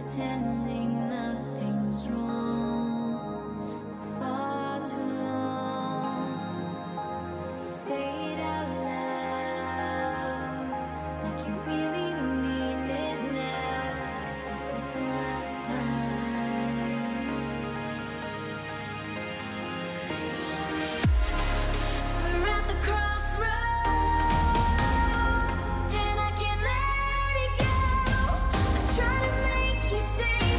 pretending nothing's wrong for far too long. Say it out loud, like you really mean it now, 'cause this is the last time. We're at the crossroads, and I can't let it go. I try to make you stay.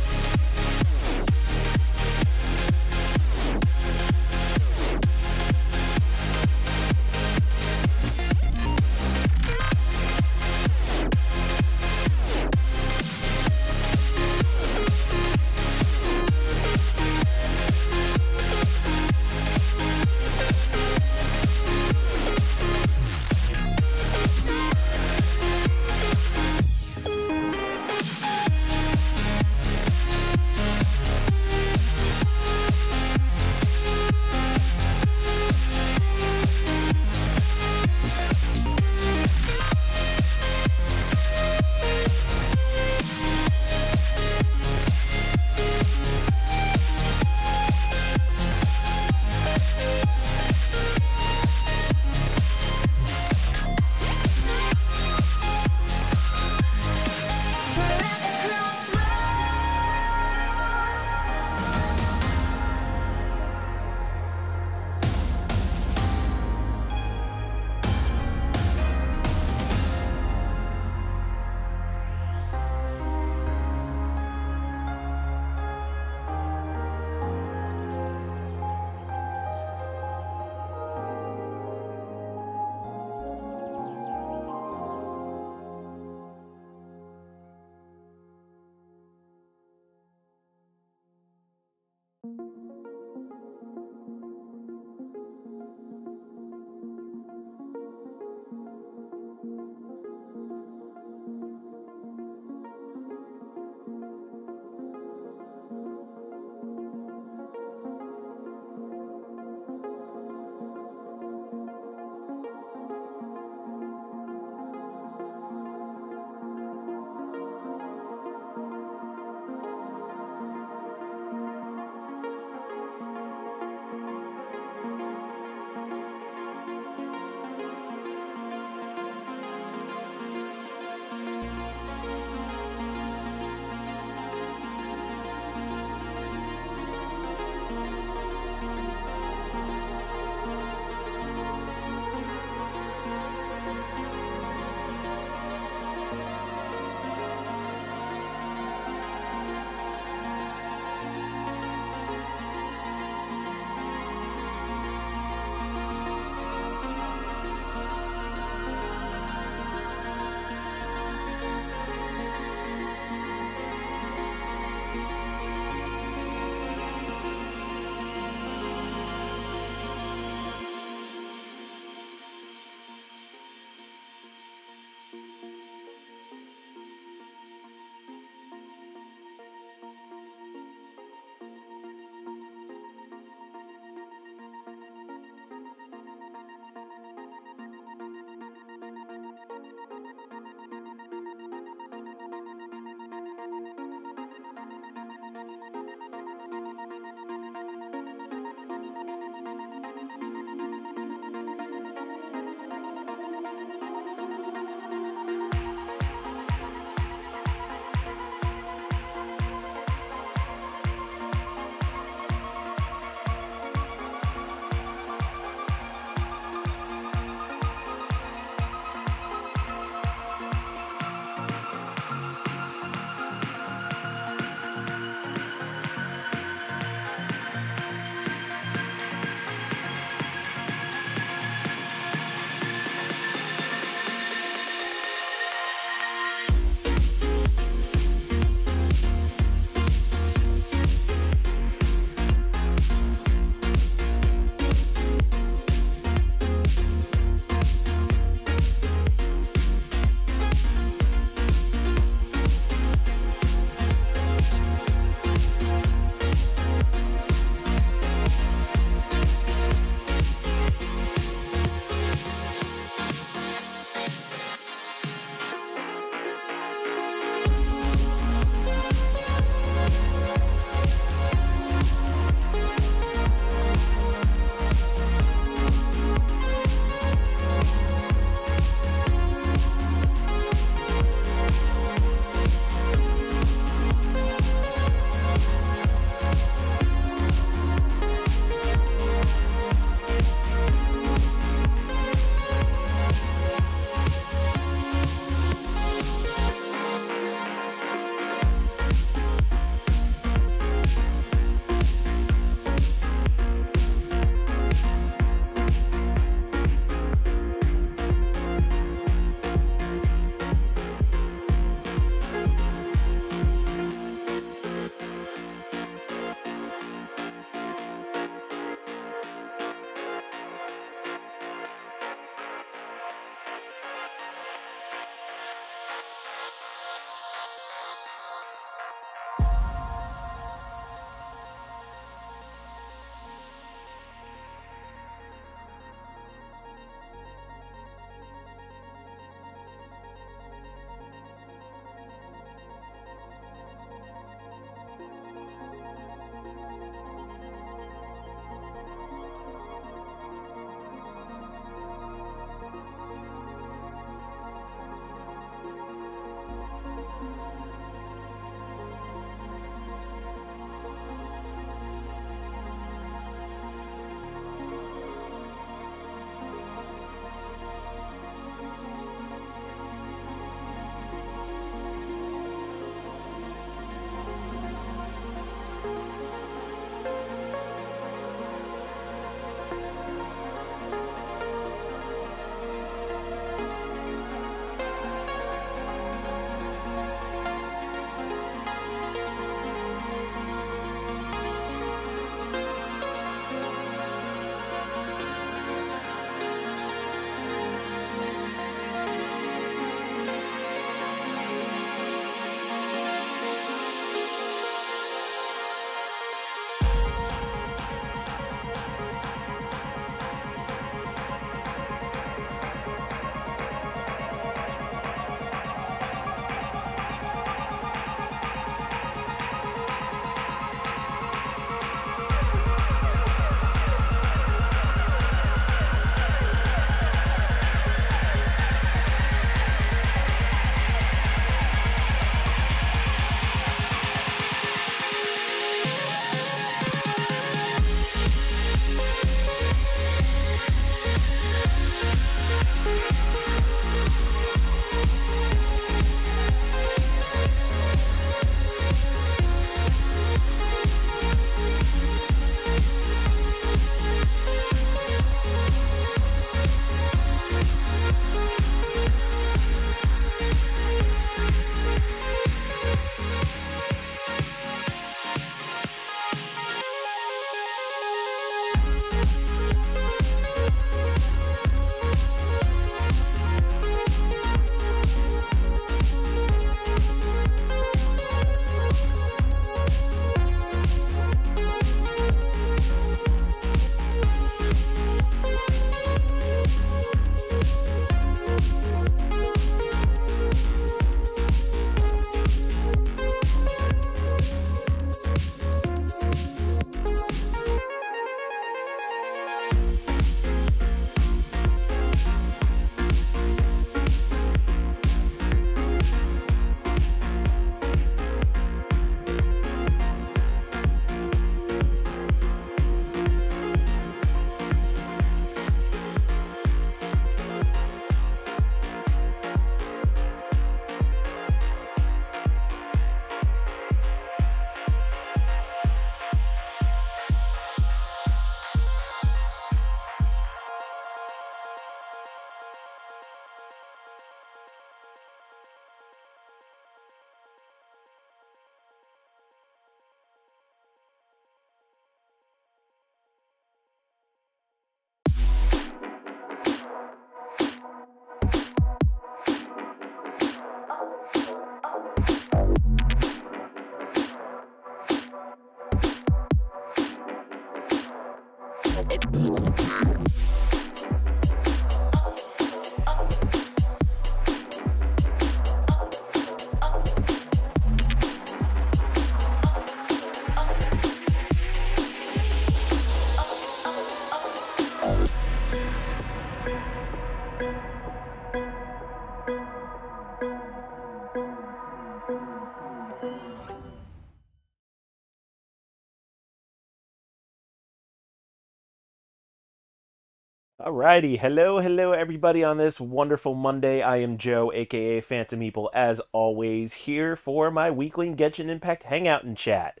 Alrighty, hello everybody on this wonderful Monday. I am Joe, aka Phantom Meeple, as always, here for my weekly Genshin Impact Hangout and Chat.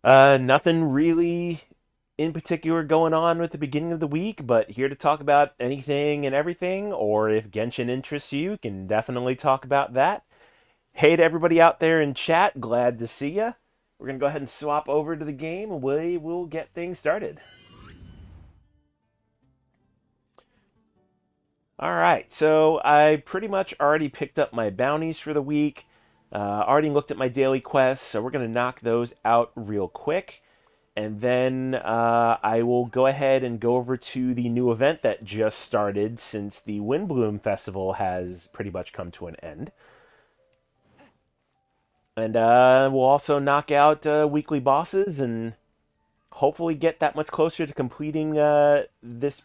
Nothing really in particular going on with the beginning of the week, but here to talk about anything and everything, or if Genshin interests you, can definitely talk about that. Hey to everybody out there in chat, glad to see ya. We're gonna go ahead and swap over to the game, and we will get things started. All right, so I pretty much already picked up my bounties for the week. Already looked at my daily quests, so we're going to knock those out real quick. And then I will go ahead and go over to the new event that just started since the Windbloom Festival has pretty much come to an end. And we'll also knock out weekly bosses and hopefully get that much closer to completing this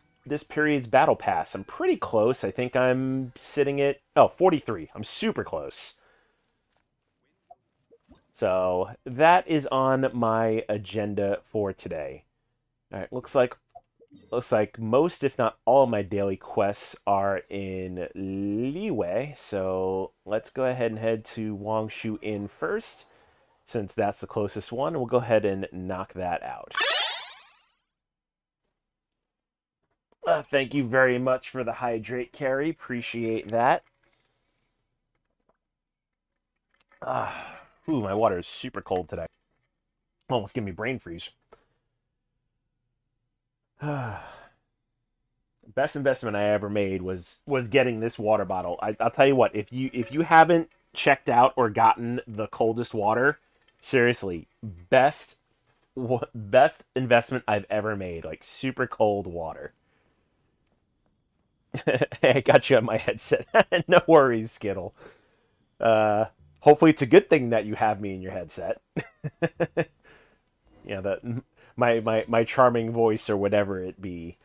period's battle pass. I'm pretty close. I think I'm sitting at 43. I'm super close. So that is on my agenda for today. All right, looks like most, if not all, of my daily quests are in Liyue. So let's go ahead and head to Wangshu Inn first, since that's the closest one. We'll go ahead and knock that out. Thank you very much for the hydrate, Carrie. Appreciate that. Ooh, my water is super cold today. Almost give me brain freeze. Best investment I ever made was getting this water bottle. I'll tell you what, if you haven't checked out or gotten the coldest water, seriously, best investment I've ever made. Like super cold water. I got you on my headset. No worries, Skittle. Hopefully it's a good thing that you have me in your headset. Yeah, that my charming voice or whatever it be.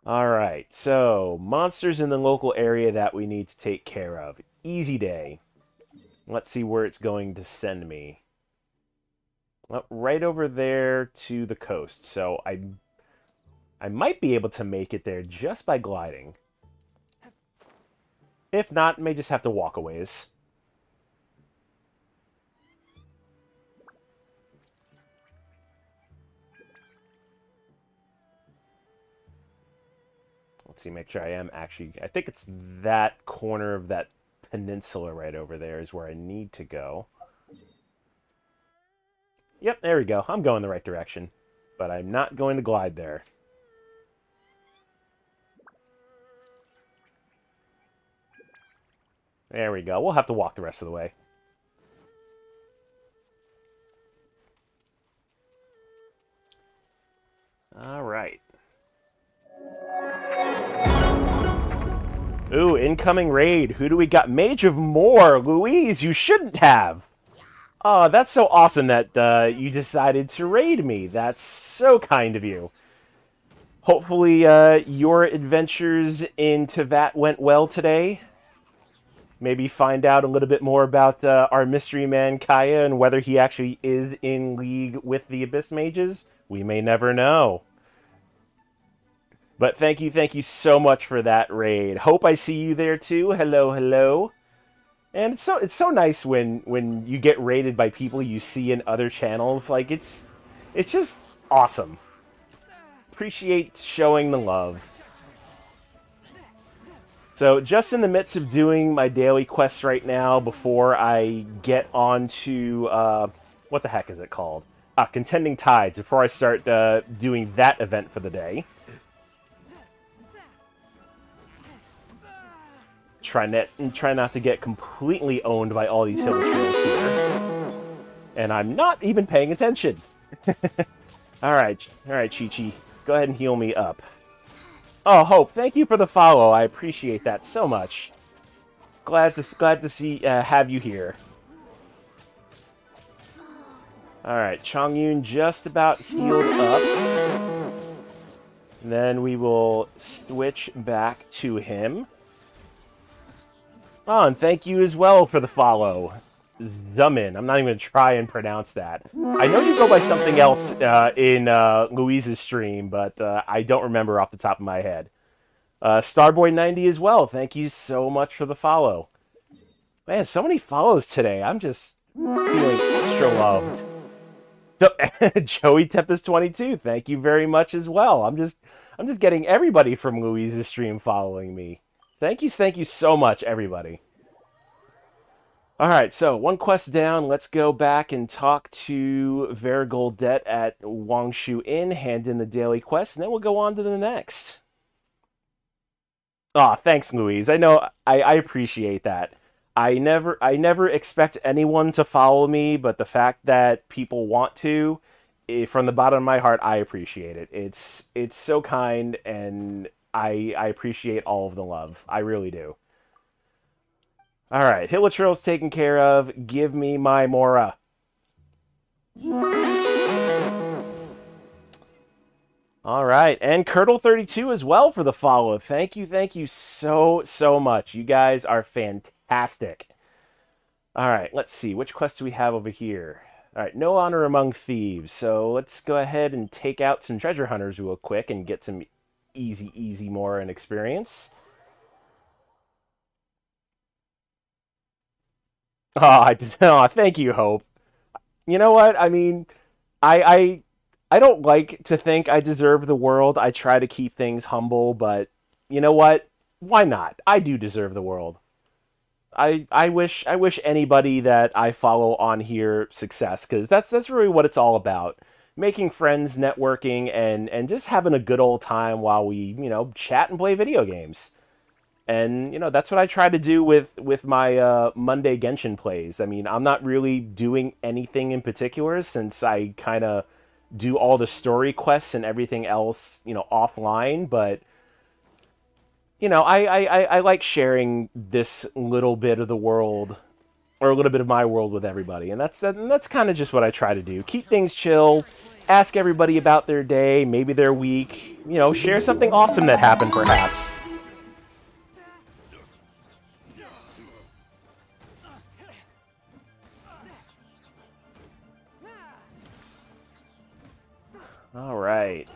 All right, so monsters in the local area that we need to take care of. Easy day. Let's see where it's going to send me. Well, right over there to the coast. So I might be able to make it there just by gliding. If not, may just have to walk a ways. Let's see, make sure I am actually... I think it's that corner of that peninsula right over there is where I need to go. Yep, there we go. I'm going the right direction. But I'm not going to glide there. There we go. We'll have to walk the rest of the way. All right. Ooh, incoming raid. Who do we got? Mage of Moor. Louise, you shouldn't have. Oh, that's so awesome that you decided to raid me. That's so kind of you. Hopefully your adventures in Tevat went well today. Maybe find out a little bit more about our mystery man Kaya and whether he actually is in league with the Abyss Mages. We may never know. But thank you so much for that raid. Hope I see you there too. Hello, hello. And it's so nice when you get raided by people you see in other channels. Like it's just awesome. Appreciate showing the love. So, just in the midst of doing my daily quests right now before I get on to, what the heck is it called? Contending Tides, before I start doing that event for the day. Try not to get completely owned by all these hill trails here. And I'm not even paying attention. Alright, Chi-Chi. Go ahead and heal me up. Oh, Hope, thank you for the follow. I appreciate that so much. Glad to see have you here. All right, Chongyun just about healed up. And then we will switch back to him. Oh, and thank you as well for the follow. Zummin. I'm not even going to try and pronounce that. I know you go by something else in Louise's stream, but I don't remember off the top of my head. Starboy90 as well. Thank you so much for the follow. Man, so many follows today. I'm just feeling extra loved. So, Joey Tempest22, thank you very much as well. I'm just getting everybody from Louise's stream following me. Thank you so much, everybody. All right, so one quest down. Let's go back and talk to Varigoldet at Wangshu Inn, hand in the daily quest, and then we'll go on to the next. Aw, thanks, Louise. I know I appreciate that. I never expect anyone to follow me, but the fact that people want to, from the bottom of my heart, I appreciate it. It's so kind, and I appreciate all of the love. I really do. All right, Hilichurl's taken care of. Give me my Mora. All right, and Curdle32 as well for the follow. Thank you so much. You guys are fantastic. All right, let's see. Which quest do we have over here? All right, no honor among thieves. So let's go ahead and take out some treasure hunters real quick and get some easy Mora and experience. Oh, thank you, Hope. You know what? I mean, I don't like to think I deserve the world. I try to keep things humble, but you know what? Why not? I do deserve the world. I wish anybody that I follow on here success, because that's really what it's all about. Making friends, networking, and just having a good old time while we, chat and play video games. And, that's what I try to do with my Monday Genshin plays. I mean, I'm not really doing anything in particular since I kind of do all the story quests and everything else, offline. But, I like sharing this little bit of the world, or a little bit of my world with everybody. And that's kind of just what I try to do. Keep things chill, ask everybody about their day, maybe their week, share something awesome that happened perhaps. All right.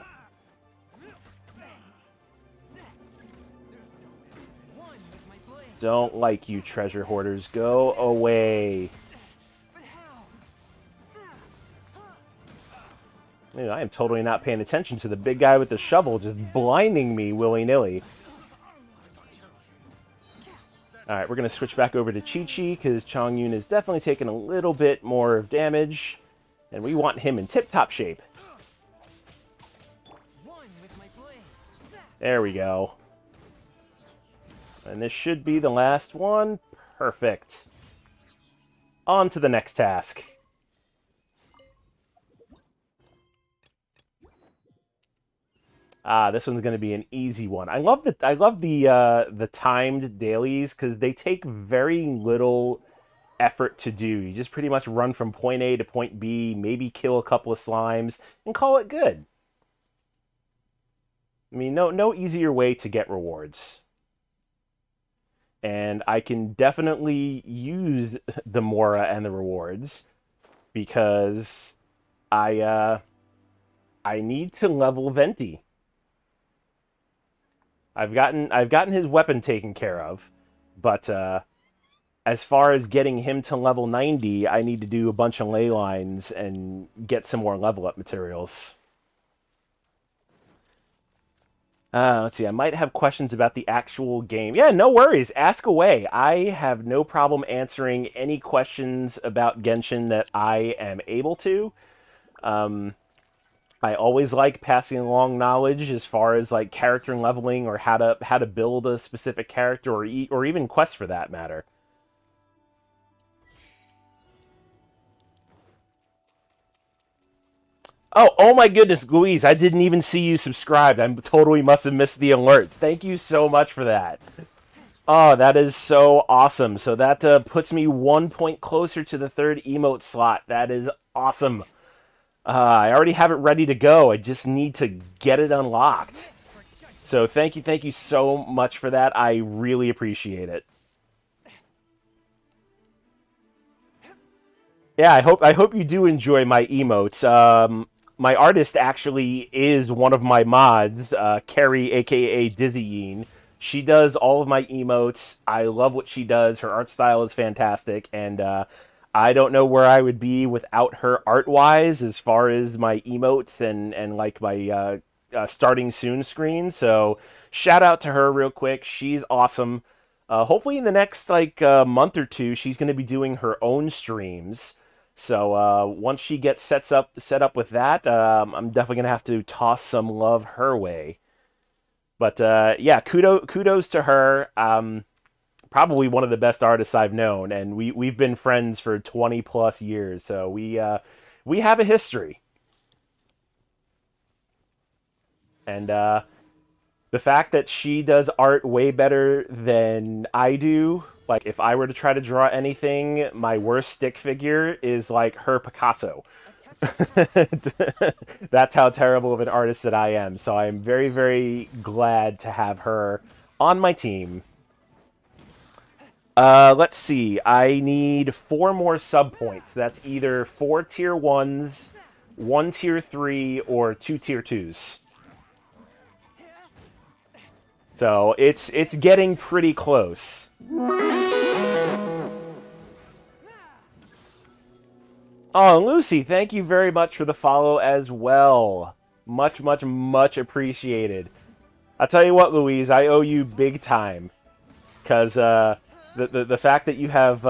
Don't like you, treasure hoarders. Go away. I am totally not paying attention to the big guy with the shovel just blinding me willy-nilly. Alright, we're going to switch back over to Chi-Chi because Chongyun is definitely taking a little bit more damage. And we want him in tip-top shape. There we go. And this should be the last one. Perfect. On to the next task. This one's going to be an easy one. I love the timed dailies because they take very little effort to do. You just pretty much run from point A to point B, maybe kill a couple of slimes, and call it good. I mean, no easier way to get rewards. And I can definitely use the Mora and the rewards because I need to level Venti. I've gotten his weapon taken care of, but as far as getting him to level 90, I need to do a bunch of ley lines and get some more level up materials. Let's see, I might have questions about the actual game. Yeah, no worries. Ask away. I have no problem answering any questions about Genshin that I am able to. I always like passing along knowledge as far as like character leveling or how to build a specific character or even quests for that matter. Oh my goodness, Louise, I didn't even see you subscribed. I totally must have missed the alerts. Thank you so much for that. Oh, that is so awesome. So that puts me 1 point closer to the 3rd emote slot. That is awesome. I already have it ready to go. I just need to get it unlocked. So thank you so much for that. I really appreciate it. Yeah, I hope you do enjoy my emotes. My artist actually is one of my mods, Carrie, aka Dizzyeen. She does all of my emotes. I love what she does. Her art style is fantastic, and I don't know where I would be without her art wise, as far as my emotes and like my starting soon screen. So shout out to her real quick. She's awesome. Hopefully in the next like month or two, she's going to be doing her own streams. So once she gets set up with that, I'm definitely gonna have to toss some love her way. But yeah, kudos to her. Probably one of the best artists I've known, and we've been friends for 20 plus years. So we have a history, and the fact that she does art way better than I do. Like if I were to try to draw anything, my worst stick figure is like her Picasso. That's how terrible of an artist that I am. So I am very, very glad to have her on my team. Let's see. I need 4 more sub points. That's either 4 tier 1s, 1 tier 3, or 2 tier 2s. So it's getting pretty close. Oh, Lucy, thank you very much for the follow as well. Much, much, much appreciated. I'll tell you what, Louise, I owe you big time. Because the fact that you have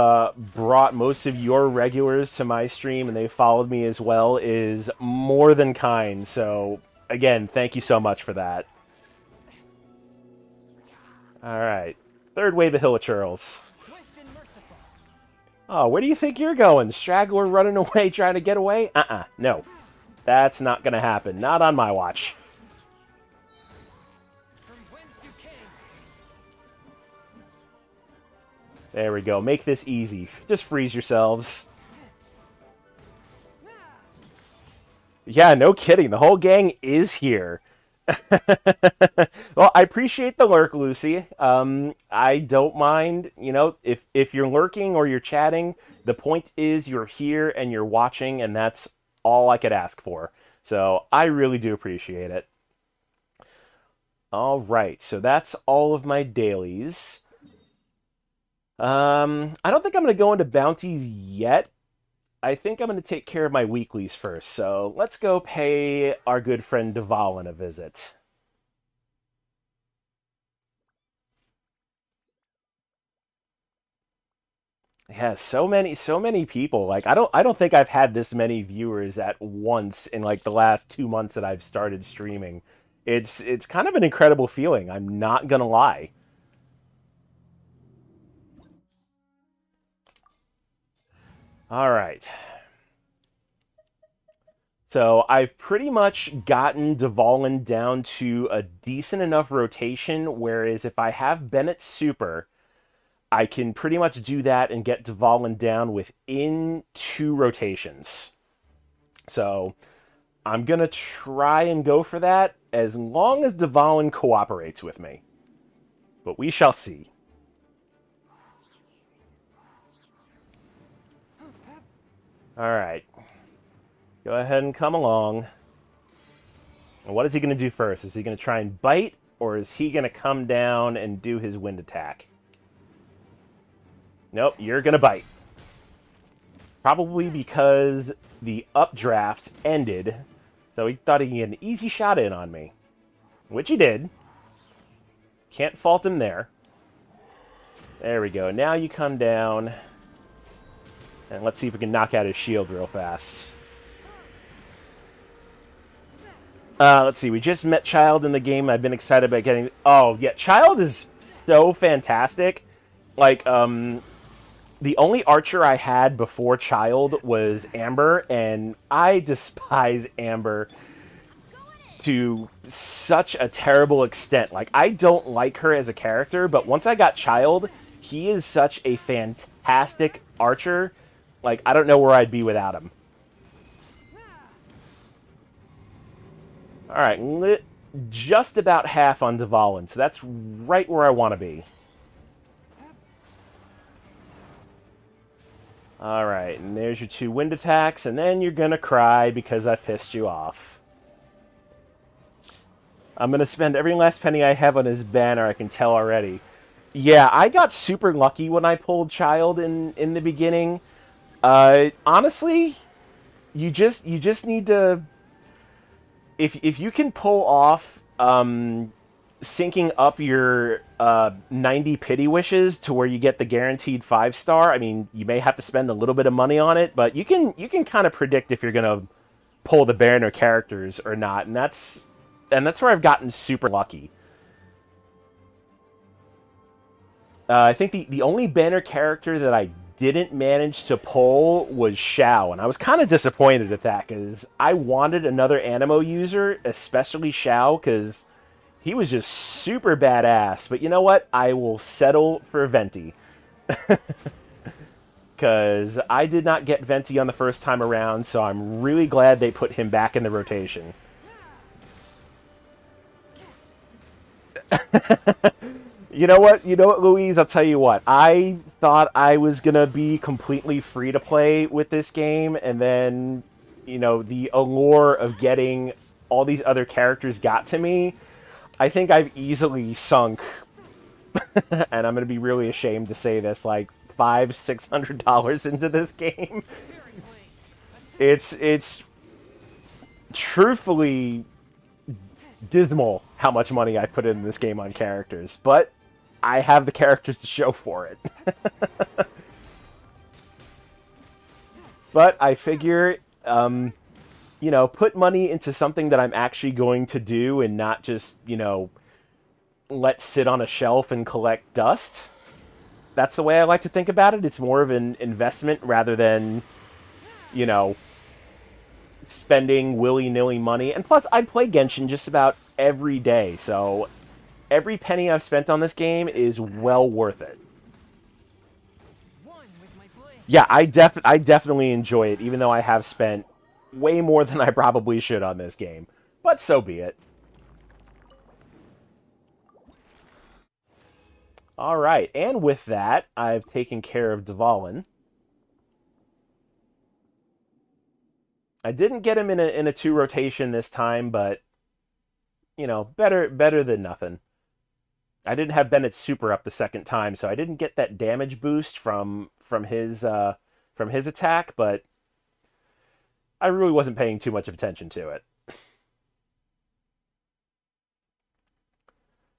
brought most of your regulars to my stream and they followed me as well is more than kind. So, again, thank you so much for that. Alright. Third wave of Hilichurls. Oh, where do you think you're going? Straggler running away, trying to get away? No. That's not gonna happen. Not on my watch. There we go. Make this easy. Just freeze yourselves. Yeah, no kidding. The whole gang is here. Well, I appreciate the lurk, Lucy. I don't mind, you know, if you're lurking or you're chatting, the point is you're here and you're watching, and that's all I could ask for. So I really do appreciate it. All right, so that's all of my dailies. I don't think I'm going to go into bounties yet. I think I'm going to take care of my weeklies first, so let's go pay our good friend Dvalin a visit. Yeah, so many people. Like I don't think I've had this many viewers at once in like the last 2 months that I've started streaming. It's kind of an incredible feeling, I'm not gonna lie. All right. So I've pretty much gotten Dvalin down to a decent enough rotation, whereas if I have Bennett Super, I can pretty much do that and get Dvalin down within 2 rotations. So I'm going to try and go for that as long as Dvalin cooperates with me. But we shall see. Alright. Go ahead and come along. And what is he going to do first? Is he going to try and bite, or is he going to come down and do his wind attack? Nope, you're going to bite. Probably because the updraft ended, so he thought he could get an easy shot in on me. Which he did. Can't fault him there. There we go. Now you come down. And let's see if we can knock out his shield real fast. Let's see. We just met Child in the game. I've been excited about getting... Oh, yeah. Child is so fantastic. Like, the only archer I had before Child was Amber, and I despise Amber to such a terrible extent. Like, I don't like her as a character, but once I got Child, he is such a fantastic archer. Like, I don't know where I'd be without him. Alright, just about half on Dvalin, so that's right where I want to be. Alright, and there's your 2 wind attacks, and then you're gonna cry because I pissed you off. I'm gonna spend every last penny I have on his banner, I can tell already. Yeah, I got super lucky when I pulled Child in the beginning. Honestly, you just need to, if you can pull off syncing up your 90 pity wishes to where you get the guaranteed 5-star. I mean, you may have to spend a little bit of money on it, but you can kind of predict if you're gonna pull the banner characters or not, and that's where I've gotten super lucky. I think the only banner character that I didn't manage to pull was Xiao, and I was kind of disappointed at that because I wanted another Animo user, especially Xiao, because he was just super badass. But you know what? I will settle for Venti. Because I did not get Venti on the first time around, so I'm really glad they put him back in the rotation. You know what? You know what, Louise? I'll tell you what. I thought I was going to be completely free to play with this game, and then, the allure of getting all these other characters got to me. I think I've easily sunk, and I'm going to be really ashamed to say this, like $500-$600 into this game. It's truthfully dismal how much money I put in this game on characters, but I have the characters to show for it. But I figure, put money into something that I'm actually going to do and not just, let sit on a shelf and collect dust. That's the way I like to think about it. It's more of an investment rather than, spending willy-nilly money. And plus, I play Genshin just about every day, so every penny I've spent on this game is well worth it. Yeah, I definitely enjoy it, even though I have spent way more than I probably should on this game. But so be it. Alright, and with that, I've taken care of Dvalin. I didn't get him in a 2 rotation this time, but better than nothing. I didn't have Bennett's super up the second time, so I didn't get that damage boost from his attack, but I really wasn't paying too much attention to it.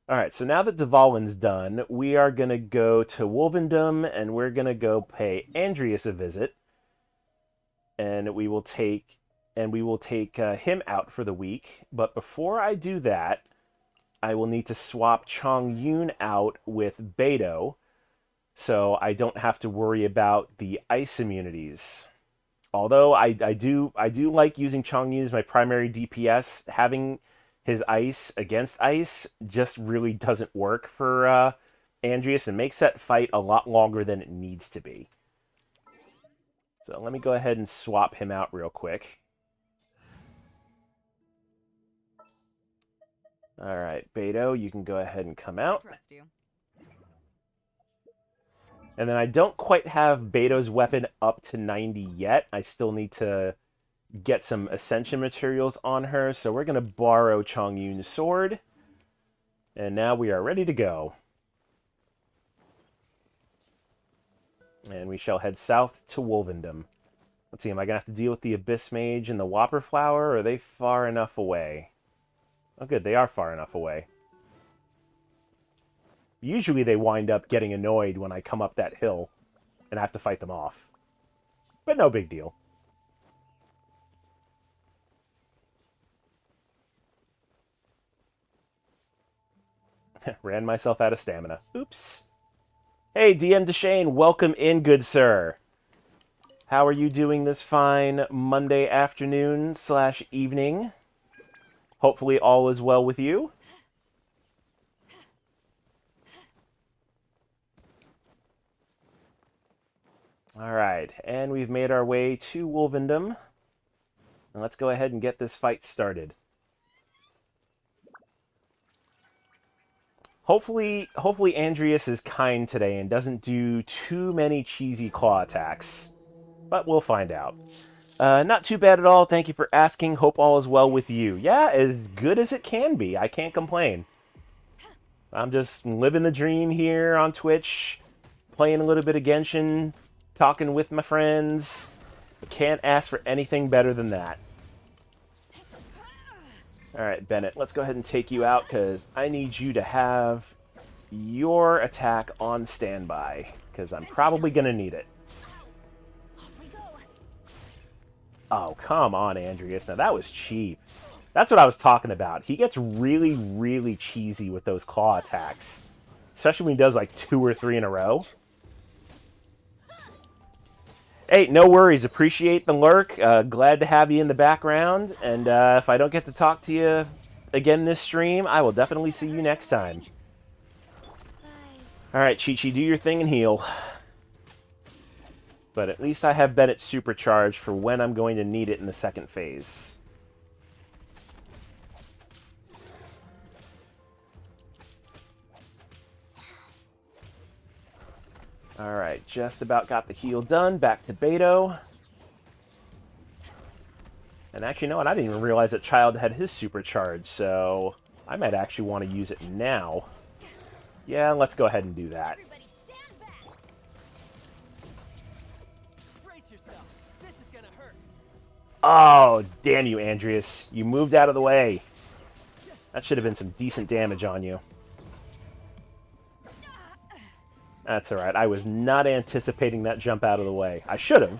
Alright, so now that Dvalin's done, we are going to go to Wolvendom, and we're going to go pay Andreas a visit. And we will take him out for the week. But before I do that, I will need to swap Chongyun out with Beidou, so I don't have to worry about the ice immunities. Although I do like using Chongyun as my primary DPS, having his ice against ice just really doesn't work for Andreas and makes that fight a lot longer than it needs to be. So let me go ahead and swap him out real quick. Alright, Beidou, you can go ahead and come out. And then I don't quite have Beidou's weapon up to 90 yet. I still need to get some Ascension materials on her, so we're going to borrow Chongyun's sword. And now we are ready to go. And we shall head south to Wolvendom. Let's see, am I going to have to deal with the Abyss Mage and the Whopper Flower, or are they far enough away? Oh good, they are far enough away. Usually they wind up getting annoyed when I come up that hill, and I have to fight them off. But no big deal. Ran myself out of stamina. Oops. Hey, DM Deshane, welcome in, good sir. How are you doing this fine Monday afternoon / evening? Hopefully all is well with you. Alright, and we've made our way to Wolvendom. And let's go ahead and get this fight started. Hopefully Andreas is kind today and doesn't do too many cheesy claw attacks. but we'll find out. Not too bad at all. Thank you for asking. Hope all is well with you. Yeah, as good as it can be. I can't complain. I'm just living the dream here on Twitch, playing a little bit of Genshin, talking with my friends. I can't ask for anything better than that. Alright, Bennett, let's go ahead and take you out, because I need you to have your attack on standby, because I'm probably going to need it. Oh, come on, Andreas. Now, that was cheap. That's what I was talking about. He gets really, really cheesy with those claw attacks. Especially when he does, like, 2 or 3 in a row. Hey, no worries. Appreciate the lurk. Glad to have you in the background. And if I don't get to talk to you again this stream, I will definitely see you next time. Alright, Chi-Chi, do your thing and heal. But at least I have Bennett supercharged for when I'm going to need it in the second phase. Alright, just about got the heal done. Back to Beto. And actually, you know what? I didn't even realize that Child had his supercharge, so I might actually want to use it now. Yeah, let's go ahead and do that. Oh, damn you, Andreas. You moved out of the way. That should have been some decent damage on you. That's alright. I was not anticipating that jump out of the way. I should have.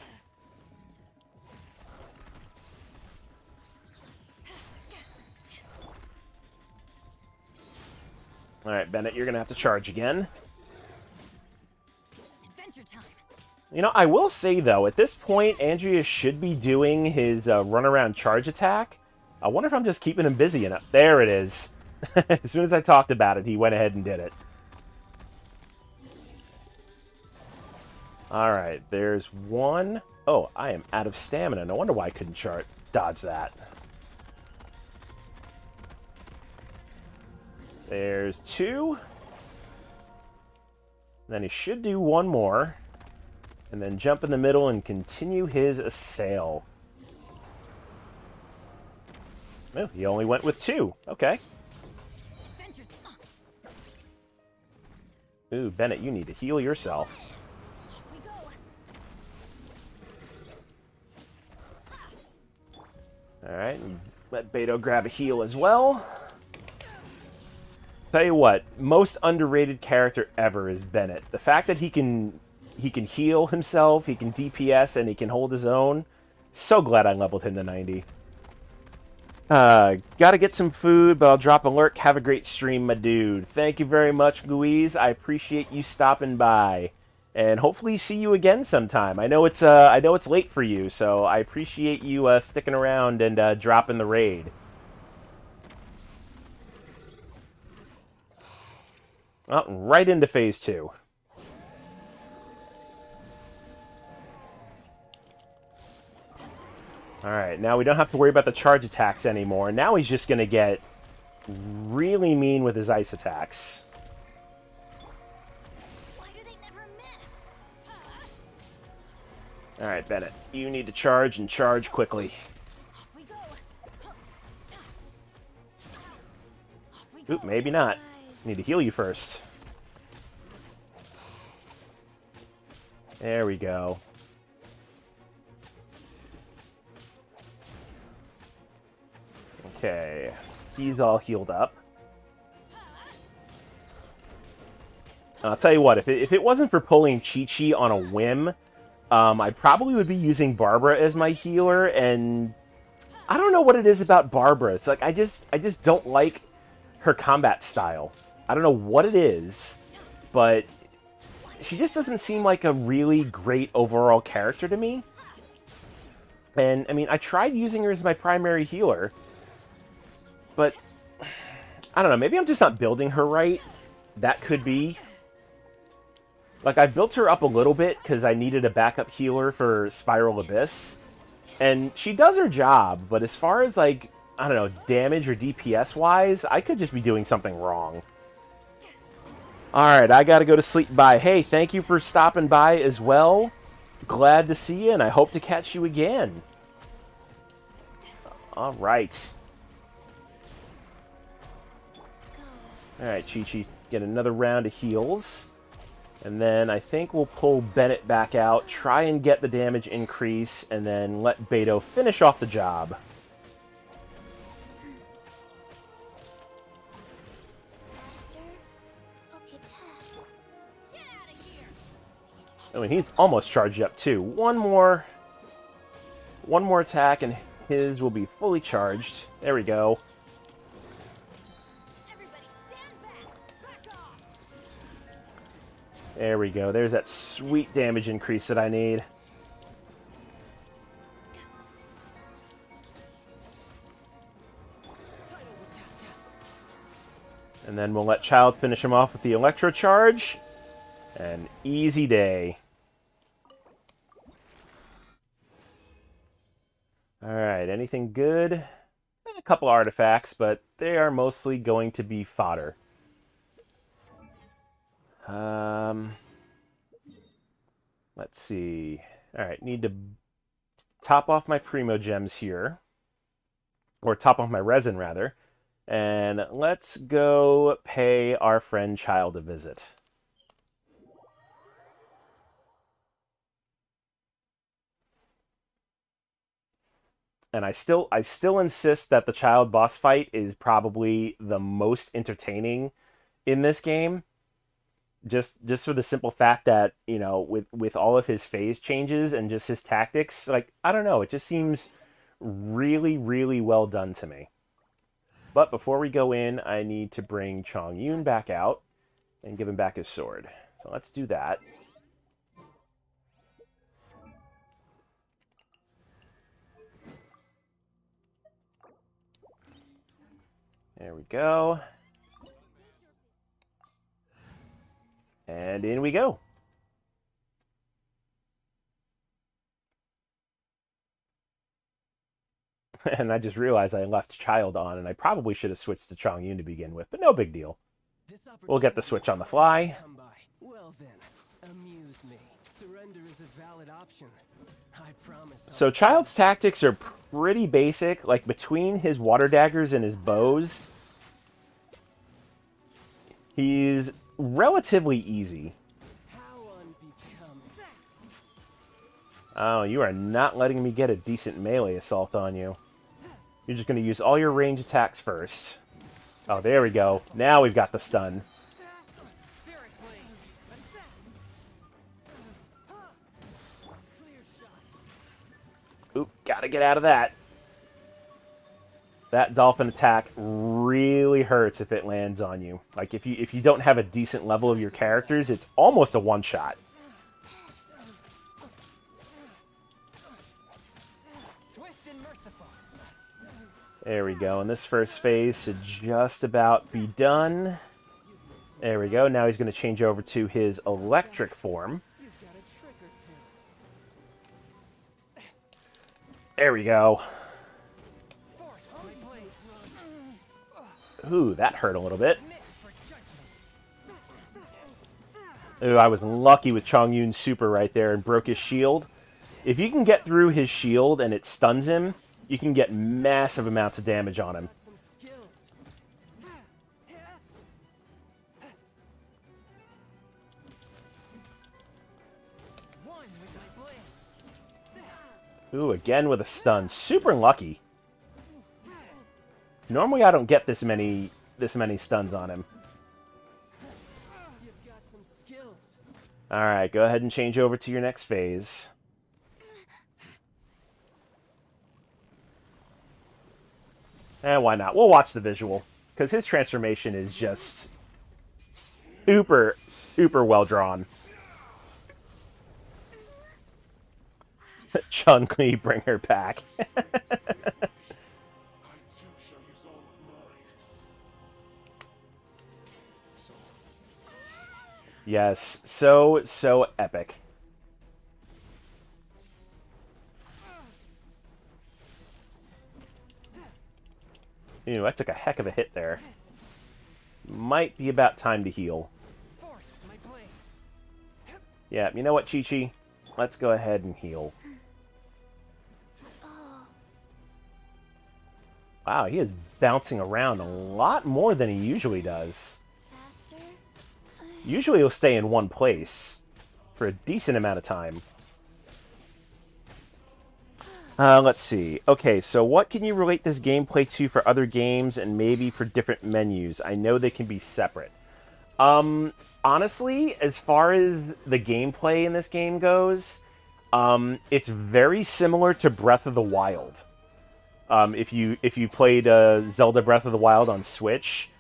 Alright, Bennett, you're going to have to charge again. You know, I will say, though, at this point, Andreas should be doing his runaround charge attack. I wonder if I'm just keeping him busy enough. There it is. As soon as I talked about it, he went ahead and did it. Alright, there's one. Oh, I am out of stamina. No wonder why I couldn't dodge that. There's 2. Then he should do 1 more. And then jump in the middle and continue his assail. Oh, he only went with 2. Okay. Ooh, Bennett, you need to heal yourself. Alright, let Beto grab a heal as well. Tell you what, most underrated character ever is Bennett. The fact that he can heal himself, he can DPS, and he can hold his own. So glad I leveled him to 90. Gotta get some food, but I'll drop a lurk. Have a great stream, my dude. Thank you very much, Louise. I appreciate you stopping by. And hopefully see you again sometime. I know it's late for you, so I appreciate you sticking around and dropping the raid. Oh, right into phase 2. Alright, now we don't have to worry about the charge attacks anymore. Now he's just going to get really mean with his ice attacks. Alright, Bennett, you need to charge and charge quickly. Oop, maybe not. Need to heal you first. There we go. Okay, he's all healed up. I'll tell you what, if it wasn't for pulling Chi-Chi on a whim, I probably would be using Barbara as my healer, and I don't know what it is about Barbara. It's like I just don't like her combat style. I don't know what it is, but she just doesn't seem like a really great overall character to me. And, I mean, I tried using her as my primary healer, but I don't know, maybe I'm just not building her right. That could be. Like, I built her up a little bit because I needed a backup healer for Spiral Abyss. And she does her job, but as far as, like, I don't know, damage or DPS-wise, I could just be doing something wrong. Alright, I gotta go to sleep. Bye. Hey, thank you for stopping by as well. glad to see you, and I hope to catch you again. All right. All right, Chi-Chi, get another round of heals. And then I think we'll pull Bennett back out, try and get the damage increase, and then let Beto finish off the job. I mean, he's almost charged up too. One more attack, and his will be fully charged. There we go. There we go. There's that sweet damage increase that I need. And then we'll let Child finish him off with the Electro Charge. An easy day. Alright, anything good? A couple artifacts, but they are mostly going to be fodder. Let's see. Alright, need to top off my Primo Gems here. Or top off my resin, rather. And let's go pay our friend Child a visit. And I still insist that the Child boss fight is probably the most entertaining in this game. Just for the simple fact that, you know, with all of his phase changes and just his tactics, like, I don't know, it just seems really, really well done to me. But before we go in, I need to bring Chongyun back out and give him back his sword. So let's do that. There we go. And in we go. And I just realized I left Child on, and I probably should have switched to Chongyun to begin with, but no big deal. We'll get the switch on the fly. Well then, amuse me. Surrender is a valid option. I promise. So Child's tactics are pretty basic, like between his water daggers and his bows. He's relatively easy. Oh, you are not letting me get a decent melee assault on you. You're just going to use all your range attacks first. Oh, there we go. Now we've got the stun. Oop, gotta get out of that. That dolphin attack really hurts if it lands on you. Like, if you don't have a decent level of your characters, it's almost a one-shot. There we go, and this first phase should just about be done. There we go, now he's going to change over to his electric form. There we go. Ooh, that hurt a little bit. Ooh, I was lucky with Chongyun's super right there and broke his shield. If you can get through his shield and it stuns him, you can get massive amounts of damage on him. Ooh, again with a stun. Super lucky. Normally I don't get this many stuns on him. Alright, go ahead and change over to your next phase. And why not? We'll watch the visual, because his transformation is just super, super well drawn. Chun-Li, bring her back. Yes, so epic. Ew, I took a heck of a hit there. Might be about time to heal. Yeah, you know what, Chi-Chi? let's go ahead and heal. Wow, he is bouncing around a lot more than he usually does. Faster? Usually he'll stay in one place for a decent amount of time. Let's see. Okay, so what can you relate this gameplay to for other games and maybe for different menus? I know they can be separate. Honestly, as far as the gameplay in this game goes, it's very similar to Breath of the Wild. If you played Zelda Breath of the Wild on Switch,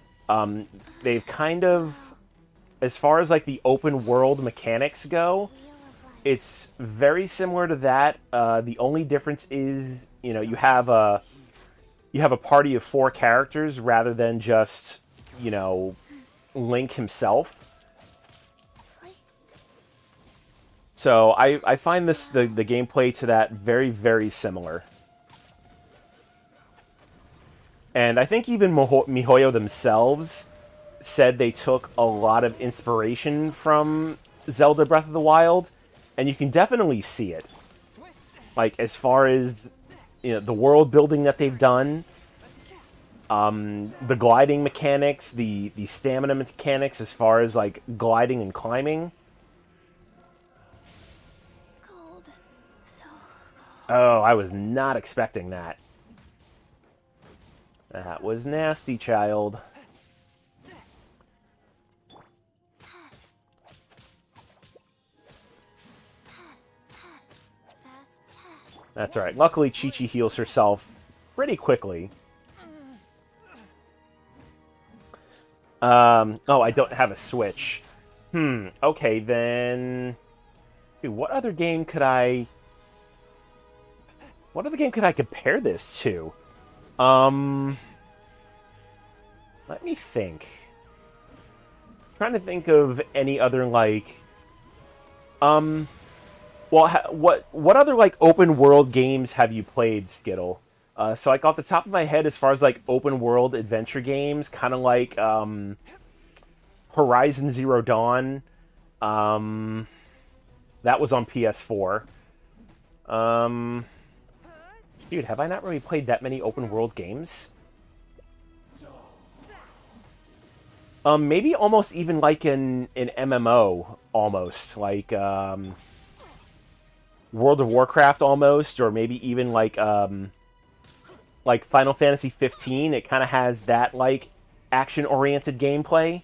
they've kind of, as far as like the open world mechanics go, it's very similar to that. The only difference is, you know, you have a party of 4 characters rather than just, you know, Link himself. So I find the gameplay to that very, very similar. And I think even MiHoYo themselves said they took a lot of inspiration from Zelda Breath of the Wild, and you can definitely see it. Like, as far as, you know, the world building that they've done, the gliding mechanics, the stamina mechanics as far as, like, gliding and climbing. Cold. So Oh, I was not expecting that. That was nasty, child. fast. That's alright. Luckily, Chi-Chi heals herself pretty quickly. Oh, I don't have a Switch. Okay, then... Dude, what other game could I... What other game could I compare this to? Let me think. I'm trying to think of any other, like... Well, what other, like, open world games have you played, Skittle? So, like, off the top of my head, as far as, like, open world adventure games, kind of like, Horizon Zero Dawn. That was on PS4. Dude, have I not really played that many open world games? Maybe almost even like an MMO, almost. Like, World of Warcraft, almost. Or maybe even like Final Fantasy 15. It kind of has that, like, action-oriented gameplay.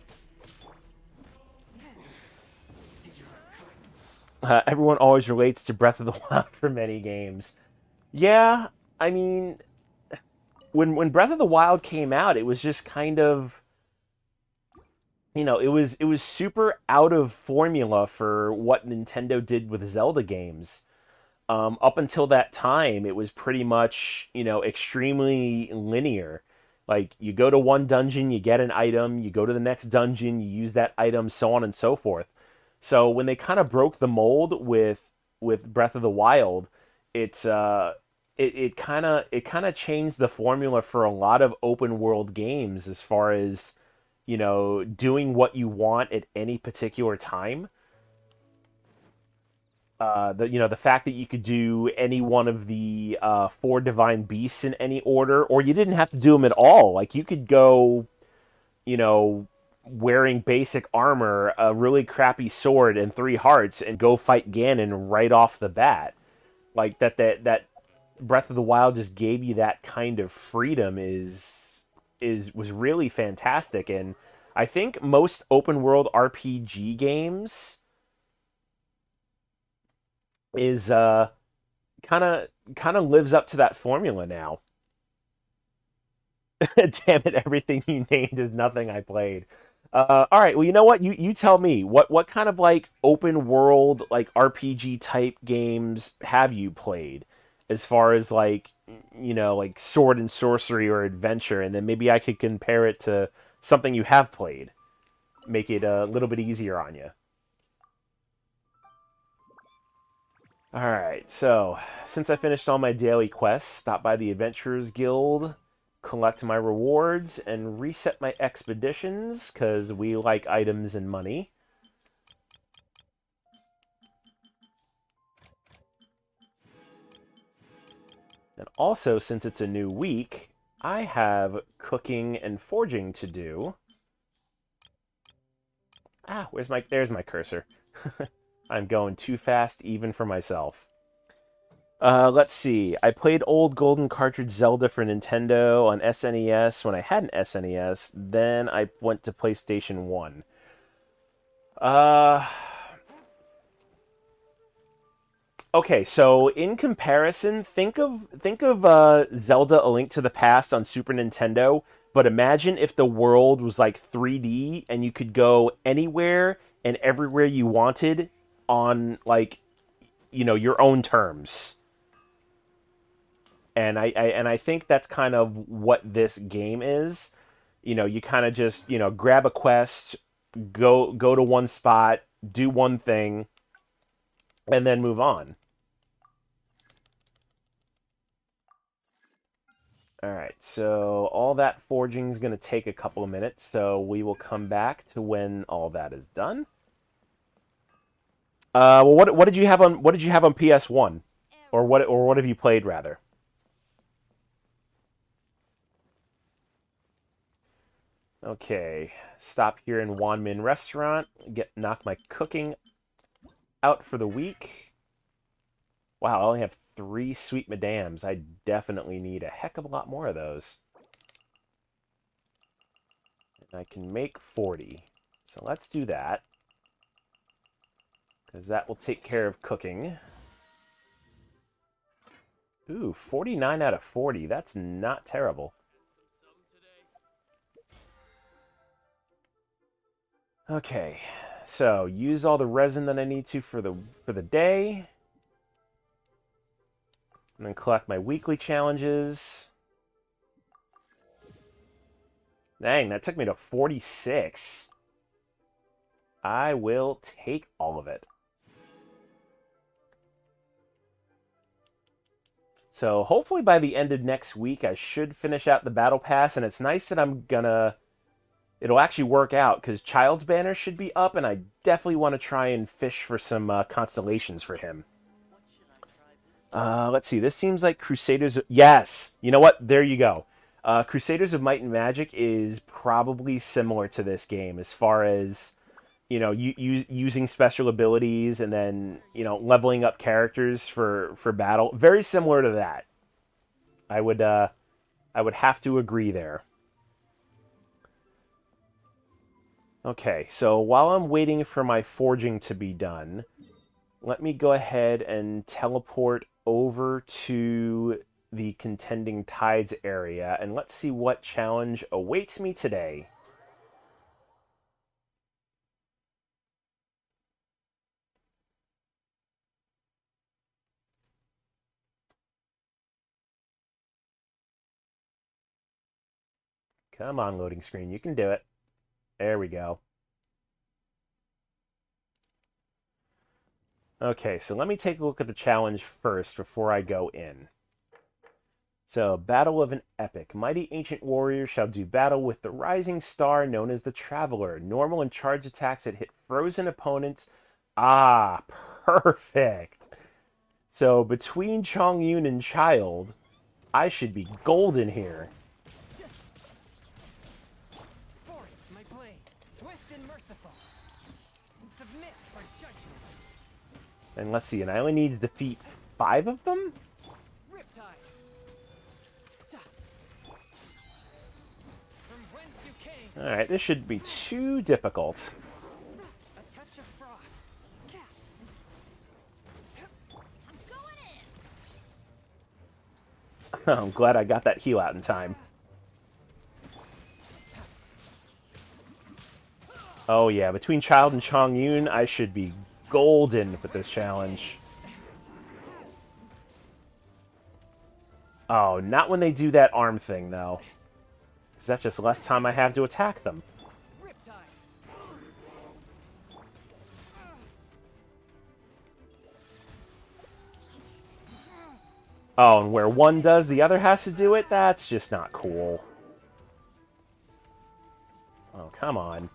Everyone always relates to Breath of the Wild for many games. Yeah, I mean, when Breath of the Wild came out, it was just kind of, you know, it was super out of formula for what Nintendo did with Zelda games. Up until that time, it was pretty much, you know, extremely linear. Like, you go to one dungeon, you get an item, you go to the next dungeon, you use that item, so on and so forth. So when they kind of broke the mold with Breath of the Wild, it kind of changed the formula for a lot of open world games as far as, you know, doing what you want at any particular time. The fact that you could do any one of the 4 divine beasts in any order, or you didn't have to do them at all. Like, you could go, you know, wearing basic armor, a really crappy sword, and 3 hearts, and go fight Ganon right off the bat. Like, that Breath of the Wild just gave you that kind of freedom was really fantastic. And I think most open world RPG games is kind of lives up to that formula now. Damn it, everything you named is nothing I played. All right, well, you know what? You tell me. What kind of, like, open world, like, RPG type games have you played? As far as, like, you know, like sword and sorcery or adventure, and then maybe I could compare it to something you have played. Make it a little bit easier on you. Alright, so, since I finished all my daily quests, stop by the Adventurers Guild, collect my rewards, and reset my expeditions, because we like items and money. And also, since it's a new week, I have cooking and forging to do. Ah, there's my cursor. I'm going too fast even for myself. Let's see. I played old golden cartridge Zelda for Nintendo on SNES when I had an SNES. Then I went to PlayStation 1. Okay, so in comparison, think of Zelda: A Link to the Past on Super Nintendo, but imagine if the world was like 3D and you could go anywhere and everywhere you wanted on like your own terms. And I think that's kind of what this game is. You kind of just grab a quest, go to one spot, do one thing, and then move on. Alright, so all that forging is going to take a couple of minutes, so we will come back to when all that is done. Well, what did you have on PS1, or what have you played rather? Okay, stop here in Wanmin Restaurant. Knock my cooking out for the week. Wow, I only have 3 sweet madams. I definitely need a heck of a lot more of those. And I can make 40. So let's do that. Because that will take care of cooking. Ooh, 49 out of 40. That's not terrible. Okay, so use all the resin that I need to for the day. And then collect my weekly challenges. Dang, that took me to 46. I will take all of it. So hopefully by the end of next week, I should finish out the Battle Pass. And it's nice that it'll actually work out, because Child's Banner should be up, and I definitely want to try and fish for some constellations for him. Let's see. This seems like Crusaders... Yes! You know what? There you go. Crusaders of Might and Magic is probably similar to this game as far as, using special abilities and then, leveling up characters for battle. Very similar to that. I would have to agree there. Okay, so while I'm waiting for my forging to be done, let me go ahead and teleport over to the Contending Tides area, and let's see what challenge awaits me today. Come on, loading screen, you can do it. There we go. Okay, so let me take a look at the challenge first before I go in. So, Battle of an Epic. Mighty ancient warriors shall do battle with the rising star known as the Traveler. Normal and charge attacks that hit frozen opponents. Ah, perfect. So, between Chongyun and Child, I should be golden here. Forth, my blade, swift and merciful. Submit for judgment. And let's see, and I only need to defeat 5 of them? Alright, this shouldn't be too difficult. A touch of frost. I'm glad I got that heal out in time. Oh yeah, between Child and Chongyun, I should be golden with this challenge. Oh, not when they do that arm thing, though. Because that's just less time I have to attack them. Oh, and where one does, the other has to do it? That's just not cool. Oh, come on.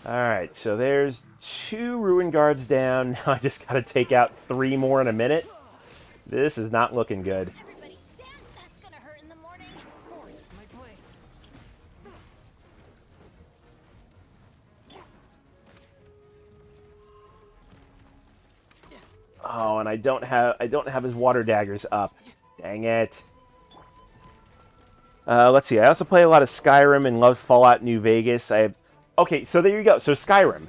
Alright, so there's 2 Ruin Guards down. Now I just gotta take out 3 more in a minute. This is not looking good. Everybody stand. That's gonna hurt in the morning. Forward, my blade. Oh, and I don't have his water daggers up. Dang it. Let's see. I also play a lot of Skyrim and love Fallout New Vegas. Okay, so there you go. So Skyrim.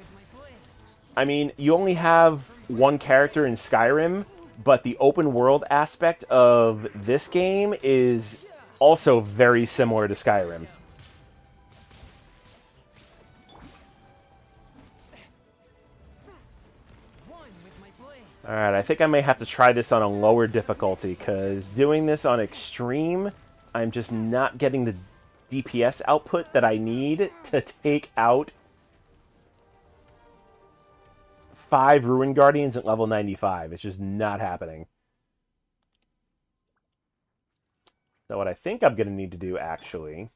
I mean, you only have one character in Skyrim, but the open world aspect of this game is also very similar to Skyrim. Alright, I think I may have to try this on a lower difficulty, because doing this on extreme, I'm just not getting the DPS output that I need to take out 5 Ruin Guardians at level 95. It's just not happening. So what I think I'm going to need to do, actually,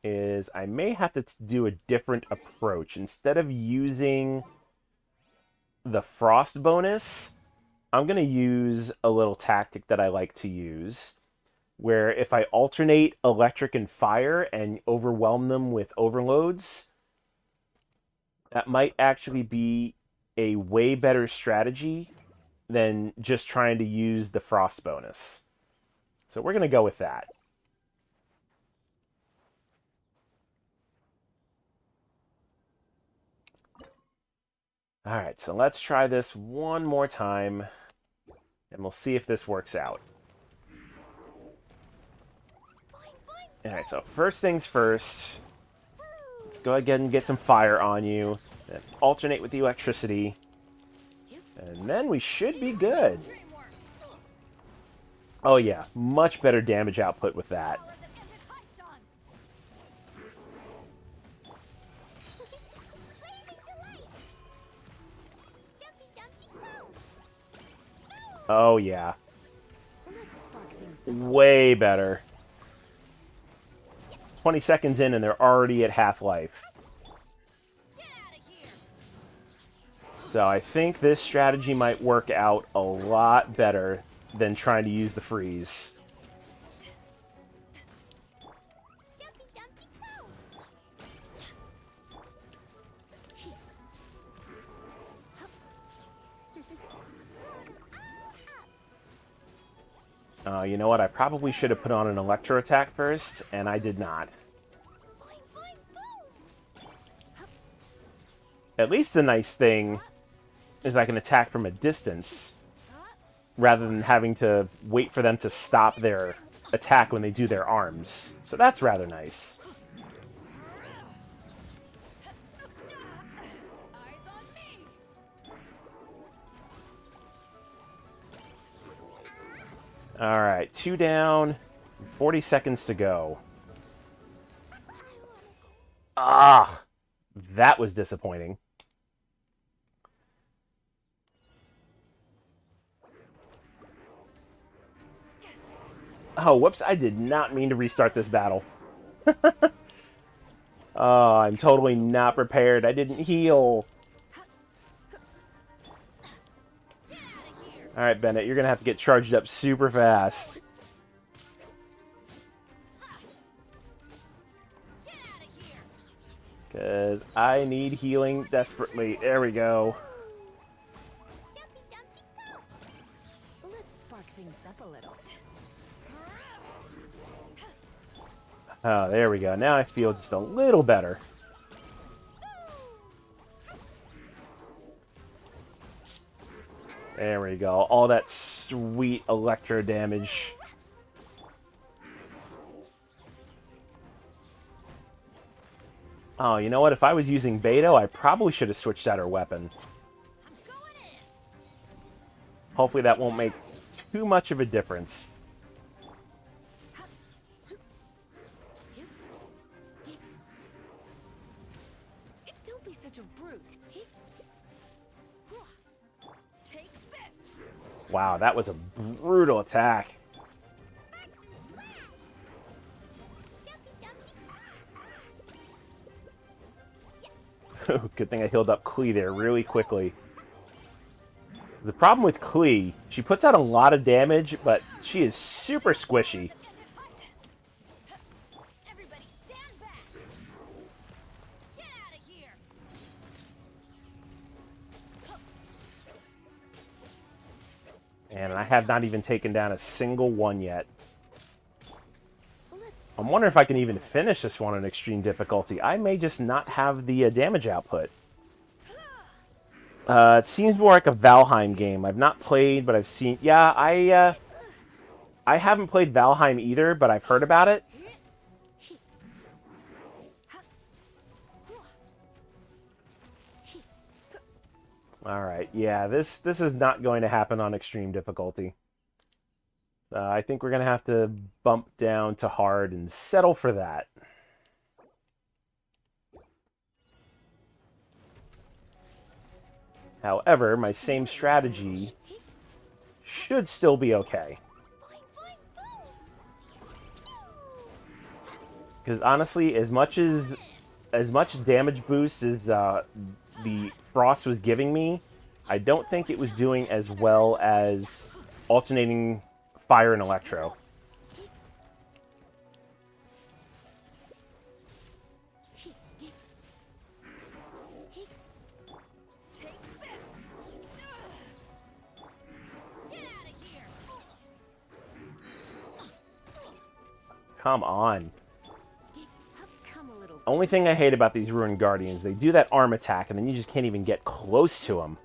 is I may have to do a different approach. Instead of using the frost bonus, I'm going to use a little tactic that I like to use, where if I alternate electric and fire and overwhelm them with overloads, that might actually be a way better strategy than just trying to use the frost bonus. So we're going to go with that. Alright, so let's try this one more time, and we'll see if this works out. Alright, so first things first, let's go ahead and get some fire on you, then alternate with the electricity, and then we should be good. Oh yeah, much better damage output with that. Oh yeah. Way better. 20 seconds in and they're already at half-life. So I think this strategy might work out a lot better than trying to use the freeze. You know what? I probably should have put on an electro attack first, and I did not. At least the nice thing is I can attack from a distance, rather than having to wait for them to stop their attack when they do their arms. So that's rather nice. Alright, 2 down, 40 seconds to go. Ah! That was disappointing. Oh, whoops, I did not mean to restart this battle. Oh, I'm totally not prepared. I didn't heal. Alright, Bennett, you're going to have to get charged up super fast. Because I need healing desperately. There we go. Let's spark things up a little. Oh, there we go. Now I feel just a little better. There we go. All that sweet electro damage. Oh, you know what? If I was using Beto, I probably should have switched out her weapon. Hopefully that won't make too much of a difference. Don't be such a brute. Take this. Wow, that was a brutal attack. Good thing I healed up Klee there really quickly. The problem with Klee, she puts out a lot of damage, but she is super squishy. Everybody stand back. Get out of here. And I have not even taken down a single one yet. I'm wondering if I can even finish this one on extreme difficulty. I may just not have the damage output. It seems more like a Valheim game. I've not played, but I've seen... Yeah, I haven't played Valheim either, but I've heard about it. Alright, yeah, this is not going to happen on extreme difficulty. I think we're going to have to bump down to hard and settle for that. However, my same strategy should still be okay. Because honestly, as much damage boost as the Frost was giving me, I don't think it was doing as well as alternating Fire and Electro. Come on. Only thing I hate about these Ruined Guardians, they do that arm attack, and then you just can't even get close to them.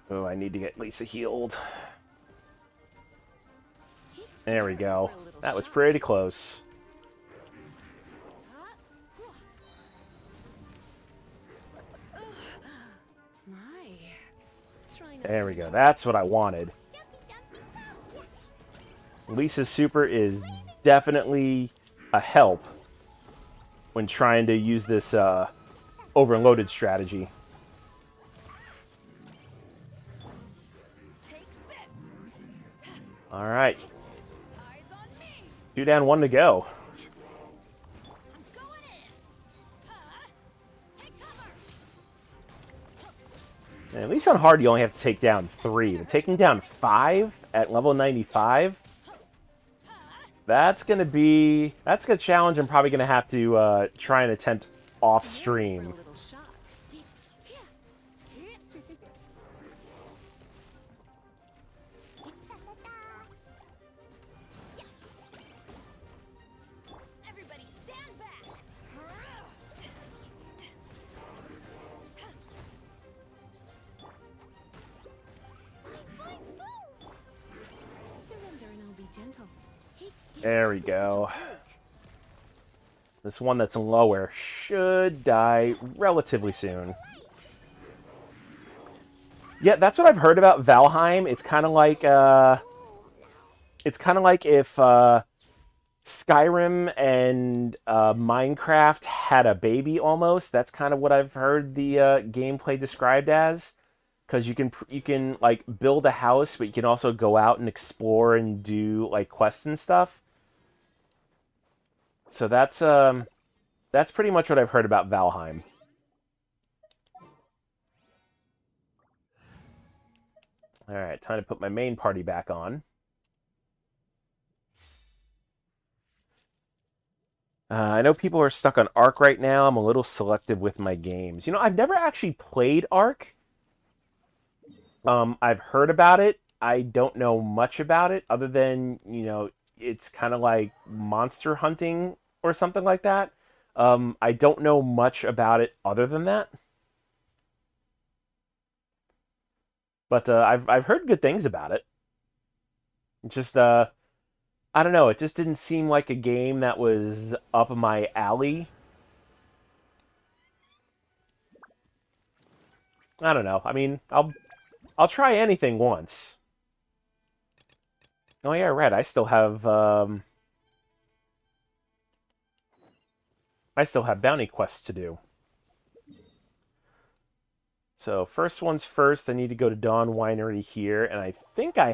Oh, I need to get Lisa healed. There we go. That was pretty close. There we go. That's what I wanted. Lisa's super is definitely a help when trying to use this overloaded strategy. All right. 2 down, 1 to go. And at least on hard, you only have to take down 3. But taking down 5 at level 95, that's going to be... That's a challenge I'm probably going to have to try and attempt off-stream. There we go. This one that's lower should die relatively soon. Yeah, that's what I've heard about Valheim. It's kind of like if Skyrim and Minecraft had a baby almost. That's kind of what I've heard the gameplay described as. Because you can like build a house, but you can also go out and explore and do like quests and stuff. So that's pretty much what I've heard about Valheim. All right, time to put my main party back on. I know people are stuck on Ark right now. I'm a little selective with my games. You know, I've never actually played Ark. I've heard about it. I don't know much about it other than, you know, it's kind of like monster hunting or something like that. I don't know much about it other than that. But I've heard good things about it. Just I don't know, it just didn't seem like a game that was up my alley. I don't know. I mean, I'll try anything once. Oh yeah, right. I still have I still have bounty quests to do. So first one's first, I need to go to Dawn Winery here, and I think I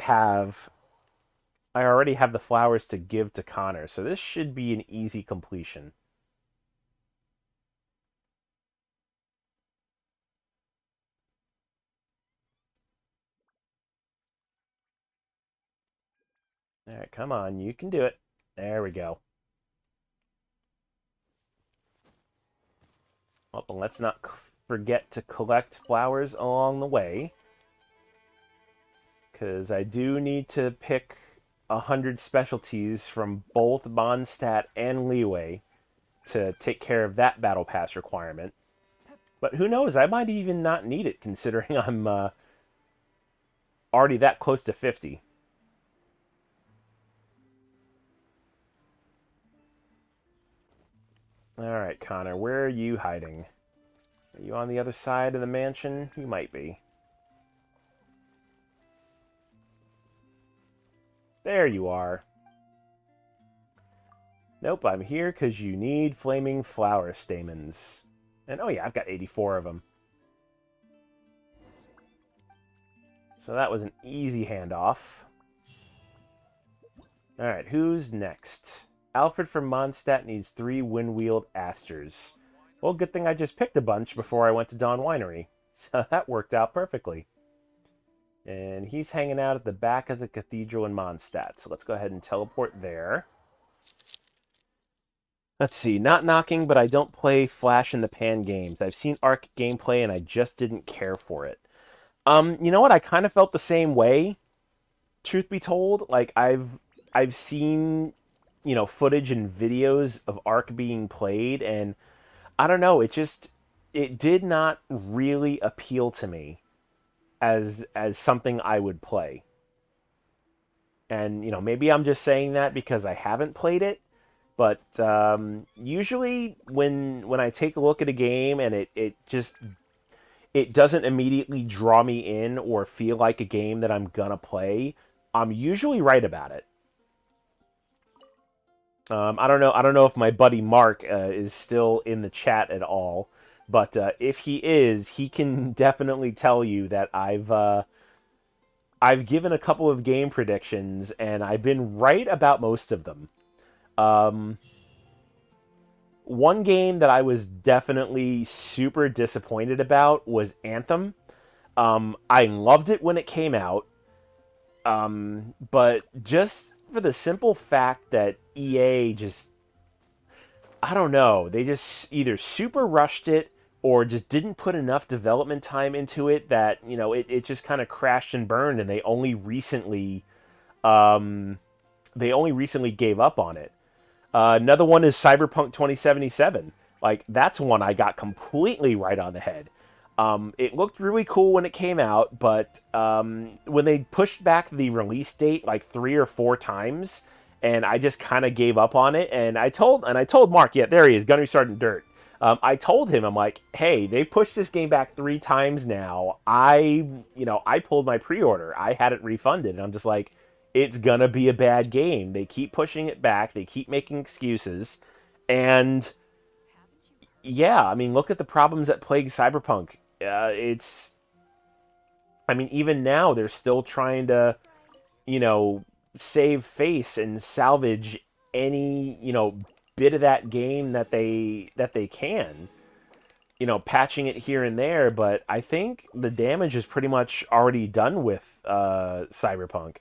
already have the flowers to give to Connor, so this should be an easy completion. All right, come on, you can do it. There we go. Well, let's not forget to collect flowers along the way, because I do need to pick 100 specialties from both Mondstadt and Leeway to take care of that Battle Pass requirement. But who knows, I might even not need it, considering I'm already that close to 50. Alright, Connor, where are you hiding? Are you on the other side of the mansion? You might be. There you are. Nope, I'm here because you need flaming flower stamens. And oh yeah, I've got 84 of them. So that was an easy handoff. Alright, who's next? Alfred from Mondstadt needs 3 wind-wheeled asters. Well, good thing I just picked a bunch before I went to Dawn Winery. So that worked out perfectly. And he's hanging out at the back of the cathedral in Mondstadt. So let's go ahead and teleport there. Let's see, not knocking, but I don't play Flash in the Pan games. I've seen Arc gameplay and I just didn't care for it. You know what? I kind of felt the same way, truth be told. Like, I've seen, you know, footage and videos of Arc being played, and I don't know, it did not really appeal to me as something I would play. And, you know, maybe I'm just saying that because I haven't played it, but usually when I take a look at a game and it doesn't immediately draw me in or feel like a game that I'm gonna play, I'm usually right about it. I don't know if my buddy Mark is still in the chat at all, but if he is, he can definitely tell you that I've given a couple of game predictions and I've been right about most of them. One game that I was definitely super disappointed about was Anthem. I loved it when it came out, but just for the simple fact that EA just, I don't know, they just either super rushed it or just didn't put enough development time into it that, you know, it just kind of crashed and burned, and they only recently gave up on it. Another one is Cyberpunk 2077. Like, that's one I got completely right on the head. It looked really cool when it came out, but when they pushed back the release date like 3 or 4 times, and I just kind of gave up on it, and I told Mark, yeah, there he is, Gunnery Sergeant Dirt. I told him, I'm like, hey, they pushed this game back 3 times now. I pulled my pre-order. I had it refunded, and I'm just like, it's gonna be a bad game. They keep pushing it back. They keep making excuses. And yeah, I mean, look at the problems that plague Cyberpunk. Even now they're still trying to, you know, save face and salvage any, you know, bit of that game that they can. You know, patching it here and there, but I think the damage is pretty much already done with Cyberpunk.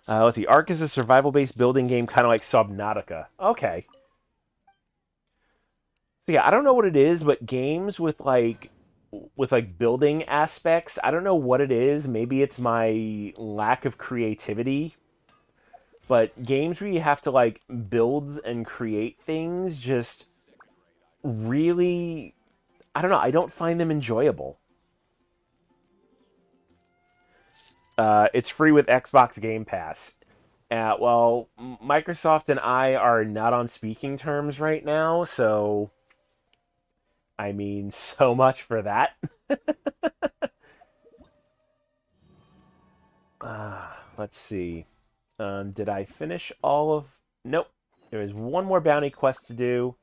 Let's see. Ark is a survival-based building game, kind of like Subnautica. Okay. So yeah, I don't know what it is, but games with building aspects, I don't know what it is. Maybe it's my lack of creativity. But games where you have to like build and create things just really, I don't know, I don't find them enjoyable. It's free with Xbox Game Pass. Well, Microsoft and I are not on speaking terms right now, so I mean, so much for that. Let's see. Did I finish all of... Nope. There is one more bounty quest to do.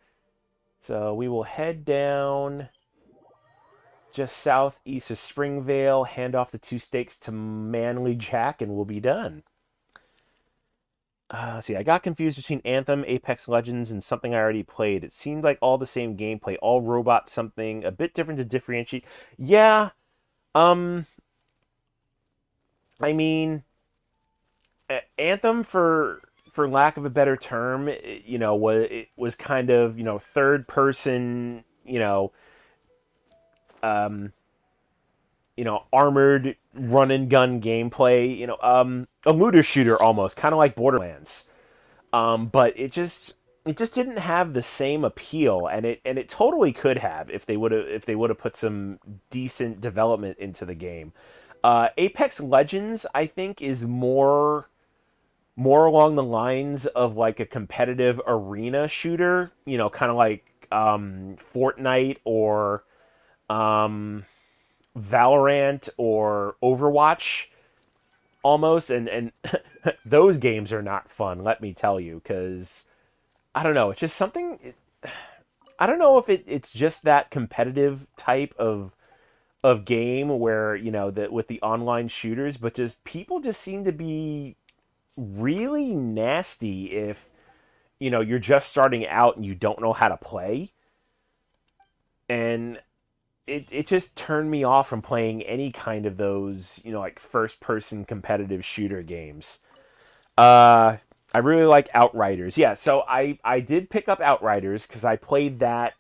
So we will head down just southeast of Springvale, hand off the 2 stakes to Manly Jack, and we'll be done. See, I got confused between Anthem, Apex Legends, and something I already played. It seemed like all the same gameplay, all robot something, a bit different to differentiate. Yeah, I mean, Anthem, for lack of a better term, it was kind of, third person, armored run and gun gameplay, a looter shooter almost, kind of like Borderlands. But it just didn't have the same appeal, and it totally could have if they would have put some decent development into the game. Apex Legends, I think, is more along the lines of like a competitive arena shooter, kind of like Fortnite or Valorant or Overwatch almost, and those games are not fun, let me tell you, because I don't know, it's just something. I don't know if it's just that competitive type of game where, that with the online shooters, but just people just seem to be really nasty if you're just starting out and you don't know how to play, and it just turned me off from playing any kind of those, like first person competitive shooter games. I really like Outriders. Yeah, so I did pick up Outriders because I played that.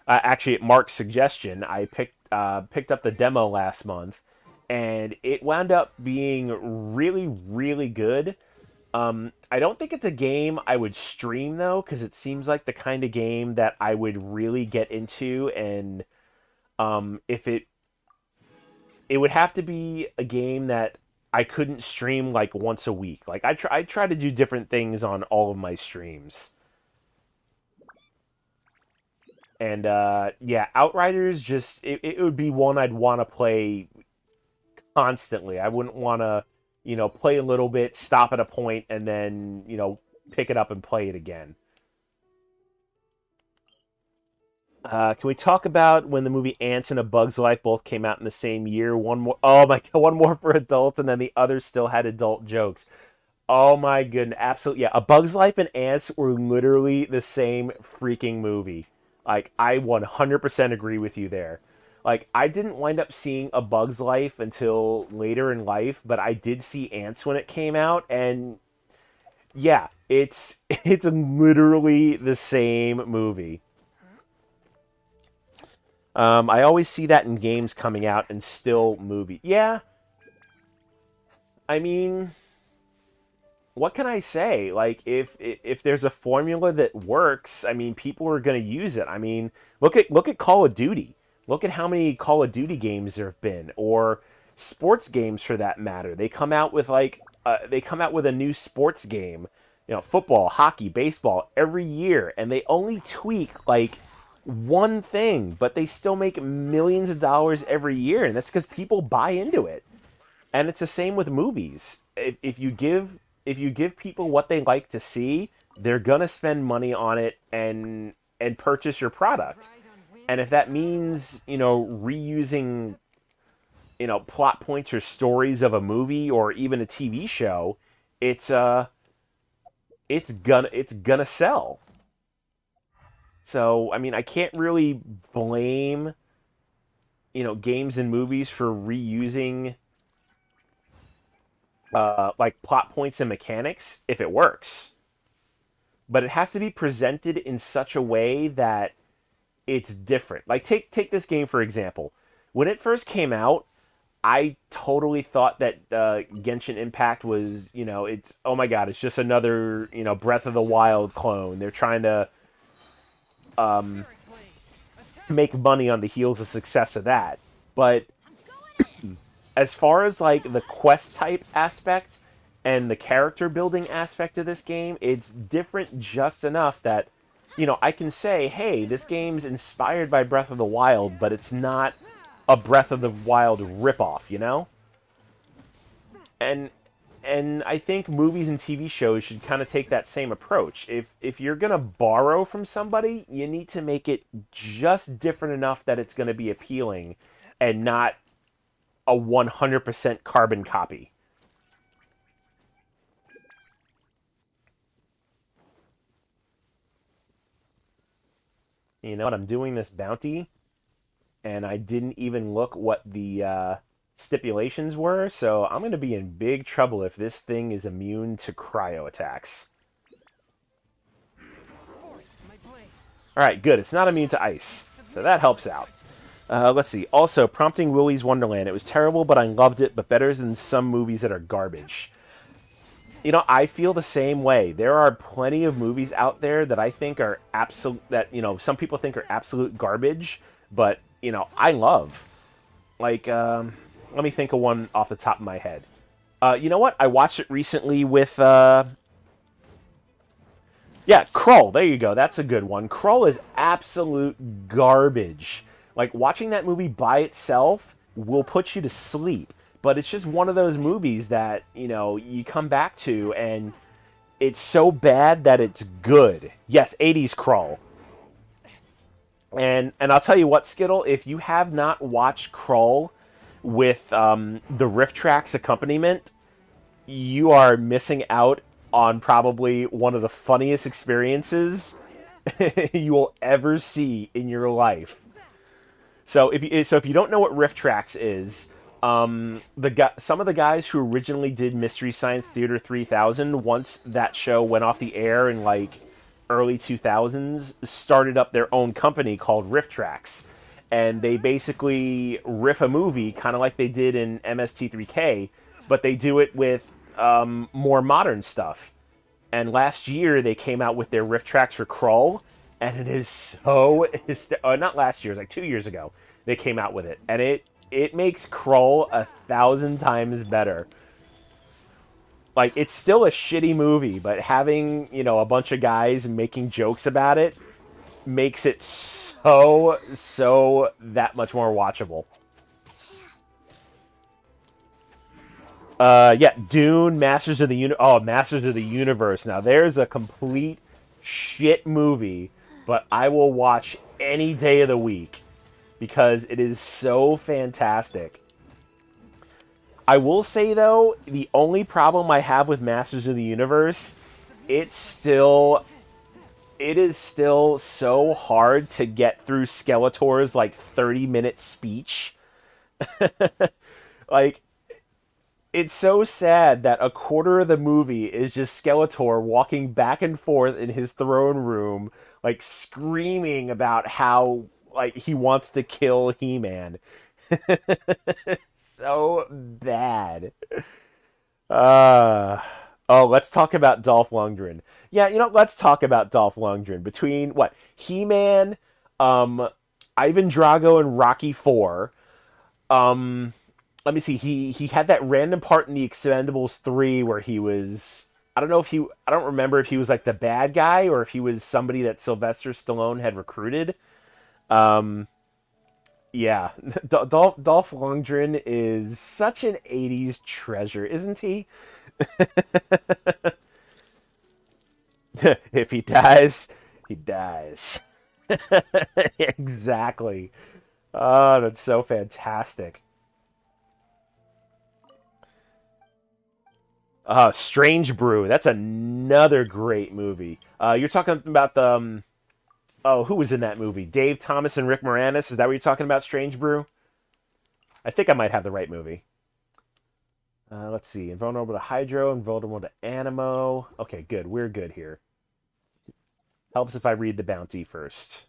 Actually, at Mark's suggestion, I picked up the demo last month, and it wound up being really, really good. I don't think it's a game I would stream, though, because it seems like the kind of game that I would really get into, and if it would have to be a game that I couldn't stream like once a week. Like I try to do different things on all of my streams. And yeah, Outriders, just it would be one I'd want to play constantly. I wouldn't want to, play a little bit, stop at a point, and then, pick it up and play it again. Can we talk about when the movie Ants and A Bug's Life both came out in the same year? One more, oh my god, one more for adults, and then the other still had adult jokes. Oh my goodness, absolutely, yeah. A Bug's Life and Ants were literally the same freaking movie. Like, I 100% agree with you there. Like, I didn't wind up seeing A Bug's Life until later in life, but I did see Ants when it came out, and yeah, it's literally the same movie. I always see that in games coming out and still movie. Yeah, I mean, what can I say? Like, if there's a formula that works, I mean, people are going to use it. I mean, look at Call of Duty. Look at how many Call of Duty games there have been, or sports games for that matter. They come out with a new sports game, football, hockey, baseball every year, and they only tweak like one thing, but they still make millions of dollars every year, and that's because people buy into it. And it's the same with movies. If you give people what they like to see, they're gonna spend money on it and purchase your product. And if that means, reusing, plot points or stories of a movie or even a TV show, it's gonna sell. So, I mean, I can't really blame, games and movies for reusing like plot points and mechanics if it works. But it has to be presented in such a way that it's different. Like, take this game for example. When it first came out, I totally thought that Genshin Impact was, it's, oh my god, it's just another, Breath of the Wild clone. They're trying to make money on the heels of success of that. But as far as like the quest type aspect and the character building aspect of this game, it's different just enough that, I can say, hey, this game's inspired by Breath of the Wild, but it's not a Breath of the Wild ripoff, And and I think movies and TV shows should kind of take that same approach. If you're gonna borrow from somebody, you need to make it just different enough that it's gonna be appealing, and not a 100% carbon copy. You know what? I'm doing this bounty, and I didn't even look what the stipulations were, so I'm going to be in big trouble if this thing is immune to cryo attacks. Alright, good. It's not immune to ice, so that helps out. Let's see. Also, prompting Willy's Wonderland. It was terrible, but I loved it, but better than some movies that are garbage. You know, I feel the same way. There are plenty of movies out there that I think are some people think are absolute garbage, but, I love. Like, let me think of one off the top of my head. You know what? I watched it recently with, Krull. There you go. That's a good one. Krull is absolute garbage. Like, watching that movie by itself will put you to sleep. But it's just one of those movies that, you come back to, and it's so bad that it's good. Yes, 80s Krull. And I'll tell you what, Skittle, if you have not watched Krull with the riff tracks accompaniment, you are missing out on probably one of the funniest experiences you will ever see in your life. So if you don't know what riff tracks is, some of the guys who originally did Mystery Science Theater 3000, once that show went off the air in like early 2000s, started up their own company called Riff Tracks, and they basically riff a movie kind of like they did in MST3K, but they do it with more modern stuff. And last year they came out with their riff tracks for Krull, and it is so not last year, it was like 2 years ago they came out with it, and it makes Krull 1,000 times better. Like, it's still a shitty movie, but having, a bunch of guys making jokes about it makes it so that much more watchable. Dune, Masters of the Universe. Now, there's a complete shit movie, but I will watch any day of the week because it is so fantastic. I will say, though, the only problem I have with Masters of the Universe, it is still so hard to get through Skeletor's, 30-minute speech. Like, it's so sad that a quarter of the movie is just Skeletor walking back and forth in his throne room, screaming about how, he wants to kill He-Man. So bad. Let's talk about Dolph Lundgren. Yeah, let's talk about Dolph Lundgren. Between, He-Man, Ivan Drago, and Rocky IV. Let me see, he had that random part in The Expendables 3 where he was... I don't remember if he was, the bad guy or if he was somebody that Sylvester Stallone had recruited. Yeah, Dolph Lundgren is such an 80s treasure, isn't he? If he dies, he dies. Exactly. Oh, that's so fantastic. Strange Brew. That's another great movie. You're talking about the... who was in that movie? Dave Thomas and Rick Moranis? Is that what you're talking about, Strange Brew? I think I might have the right movie. Let's see. Invulnerable to Hydro, Invulnerable to Animo. Okay, good. We're good here. Helps if I read the bounty first.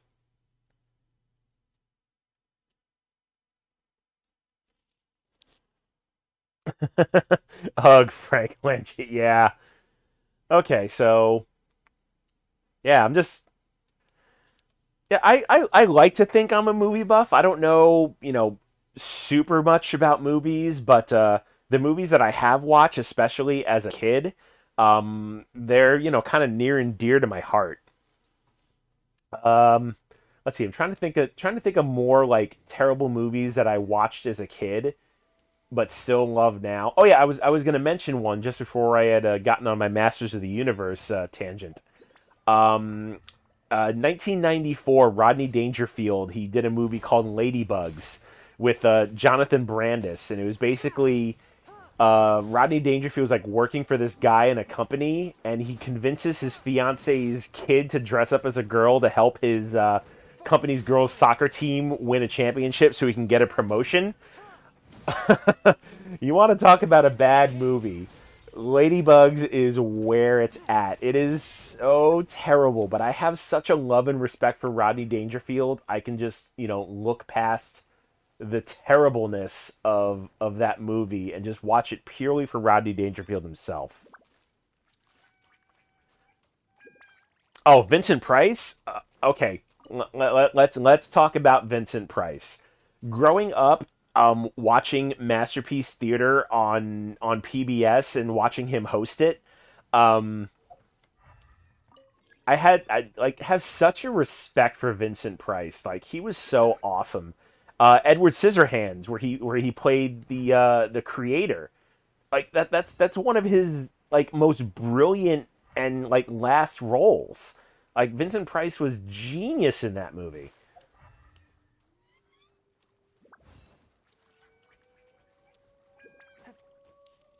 Ugh, Frank Lynch. Yeah. Okay, so... Yeah, I'm just... Yeah, I like to think I'm a movie buff. I don't know, super much about movies, but the movies that I have watched, especially as a kid, they're, kind of near and dear to my heart. Let's see. I'm trying to think of more terrible movies that I watched as a kid. but still love now. Oh yeah, I was gonna mention one just before I had gotten on my Masters of the Universe tangent. 1994, Rodney Dangerfield, he did a movie called Ladybugs with Jonathan Brandis, and it was basically Rodney Dangerfield was like working for this guy in a company, and he convinces his fiance's kid to dress up as a girl to help his company's girls soccer team win a championship so he can get a promotion. You want to talk about a bad movie? Ladybugs is where it's at. It is so terrible, but I have such a love and respect for Rodney Dangerfield. I can just, look past the terribleness of that movie and just watch it purely for Rodney Dangerfield himself. Oh, Vincent Price? Okay, let's talk about Vincent Price. Growing up, watching Masterpiece Theater on PBS and watching him host it, I have such a respect for Vincent Price. Like, he was so awesome. Edward Scissorhands, where he played the creator, like that's one of his like most brilliant and like last roles. Like, Vincent Price was genius in that movie.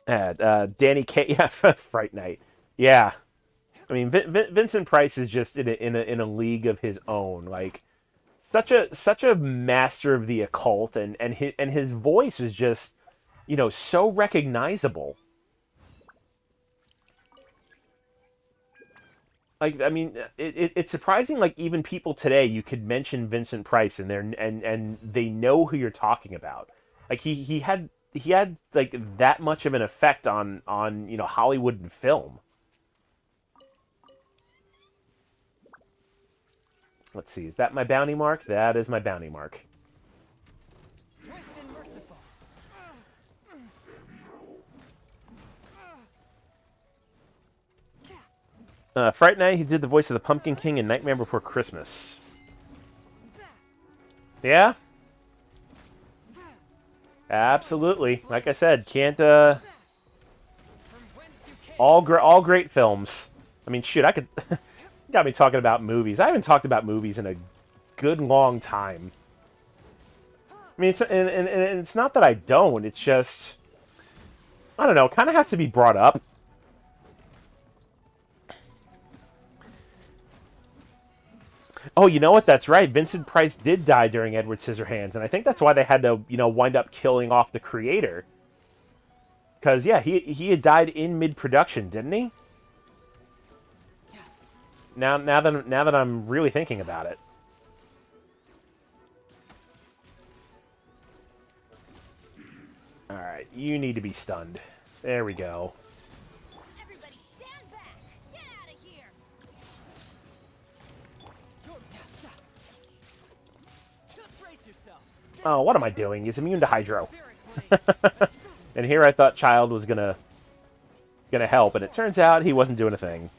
Danny Kaye, yeah, Fright Night, yeah. I mean, Vincent Price is just in a league of his own. Like, such a master of the occult, and his voice is just, so recognizable. Like, I mean, it's surprising. Like, even people today, you could mention Vincent Price, and they know who you're talking about. Like, he had like that much of an effect on Hollywood and film. Let's see, is that my bounty mark? That is my bounty mark. Swift and merciful. Fright Night, he did the voice of the Pumpkin King in Nightmare Before Christmas. Yeah? Absolutely. Like I said, can't, all great films. I mean, shoot, I could... Got me talking about movies. I haven't talked about movies in a good long time. I mean, and it's not that I don't. It's just, I don't know. It kind of has to be brought up. Oh, you know what? That's right. Vincent Price did die during Edward Scissorhands, and I think that's why they had to, wind up killing off the creator. Because yeah, he had died in mid-production, didn't he? Now that I'm really thinking about it. All right, you need to be stunned. There we go. Everybody stand back. Get out of here. Brace yourself. Oh, what am I doing? He's immune to Hydro. And here I thought Child was gonna help, and it turns out he wasn't doing a thing.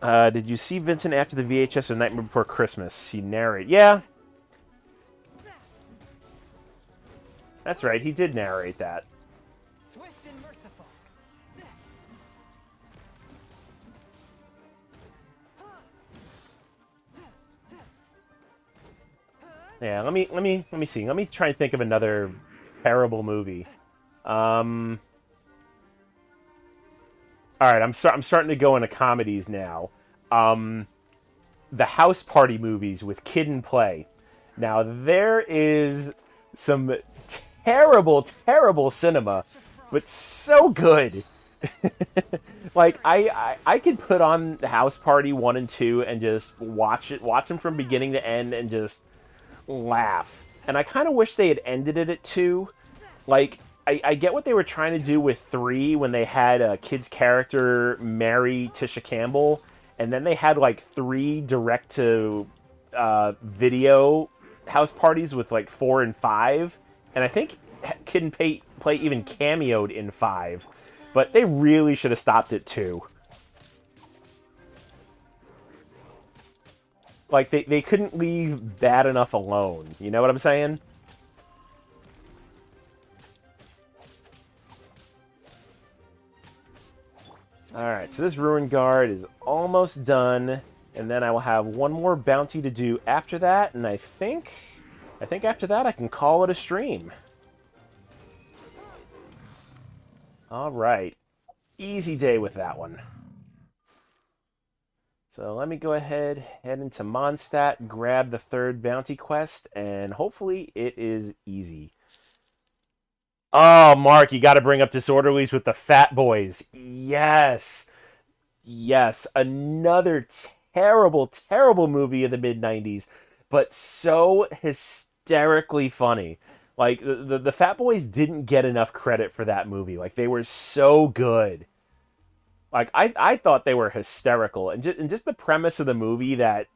Did you see Vincent after the VHS of Nightmare Before Christmas? He narrated. Yeah. That's right, he did narrate that. Swift and merciful. Yeah, let me see. Let me try and think of another terrible movie. All right, I'm starting to go into comedies now. The house party movies with Kid and Play. Now, there is some terrible, terrible cinema, but so good. Like, I could put on the House Party 1 and 2 and just watch them from beginning to end and just laugh. And I kind of wish they had ended it at 2. Like, I get what they were trying to do with 3 when they had a kid's character marry Tisha Campbell, and then they had like 3 direct-to video house parties with like 4 and 5, and I think Kid and Play even cameoed in 5, but they really should have stopped at 2. Like, they couldn't leave bad enough alone. You know what I'm saying? Alright, so this Ruin Guard is almost done. And then I will have one more bounty to do after that. And I think after that I can call it a stream. Alright. Easy day with that one. So let me go ahead, head into Mondstadt, grab the third bounty quest, and hopefully it is easy. Oh, Mark, you got to bring up Disorderlies with the Fat Boys. Yes. Yes. Another terrible, terrible movie of the mid-90s, but so hysterically funny. Like, the Fat Boys didn't get enough credit for that movie. Like, they were so good. Like, I thought they were hysterical. And just the premise of the movie that,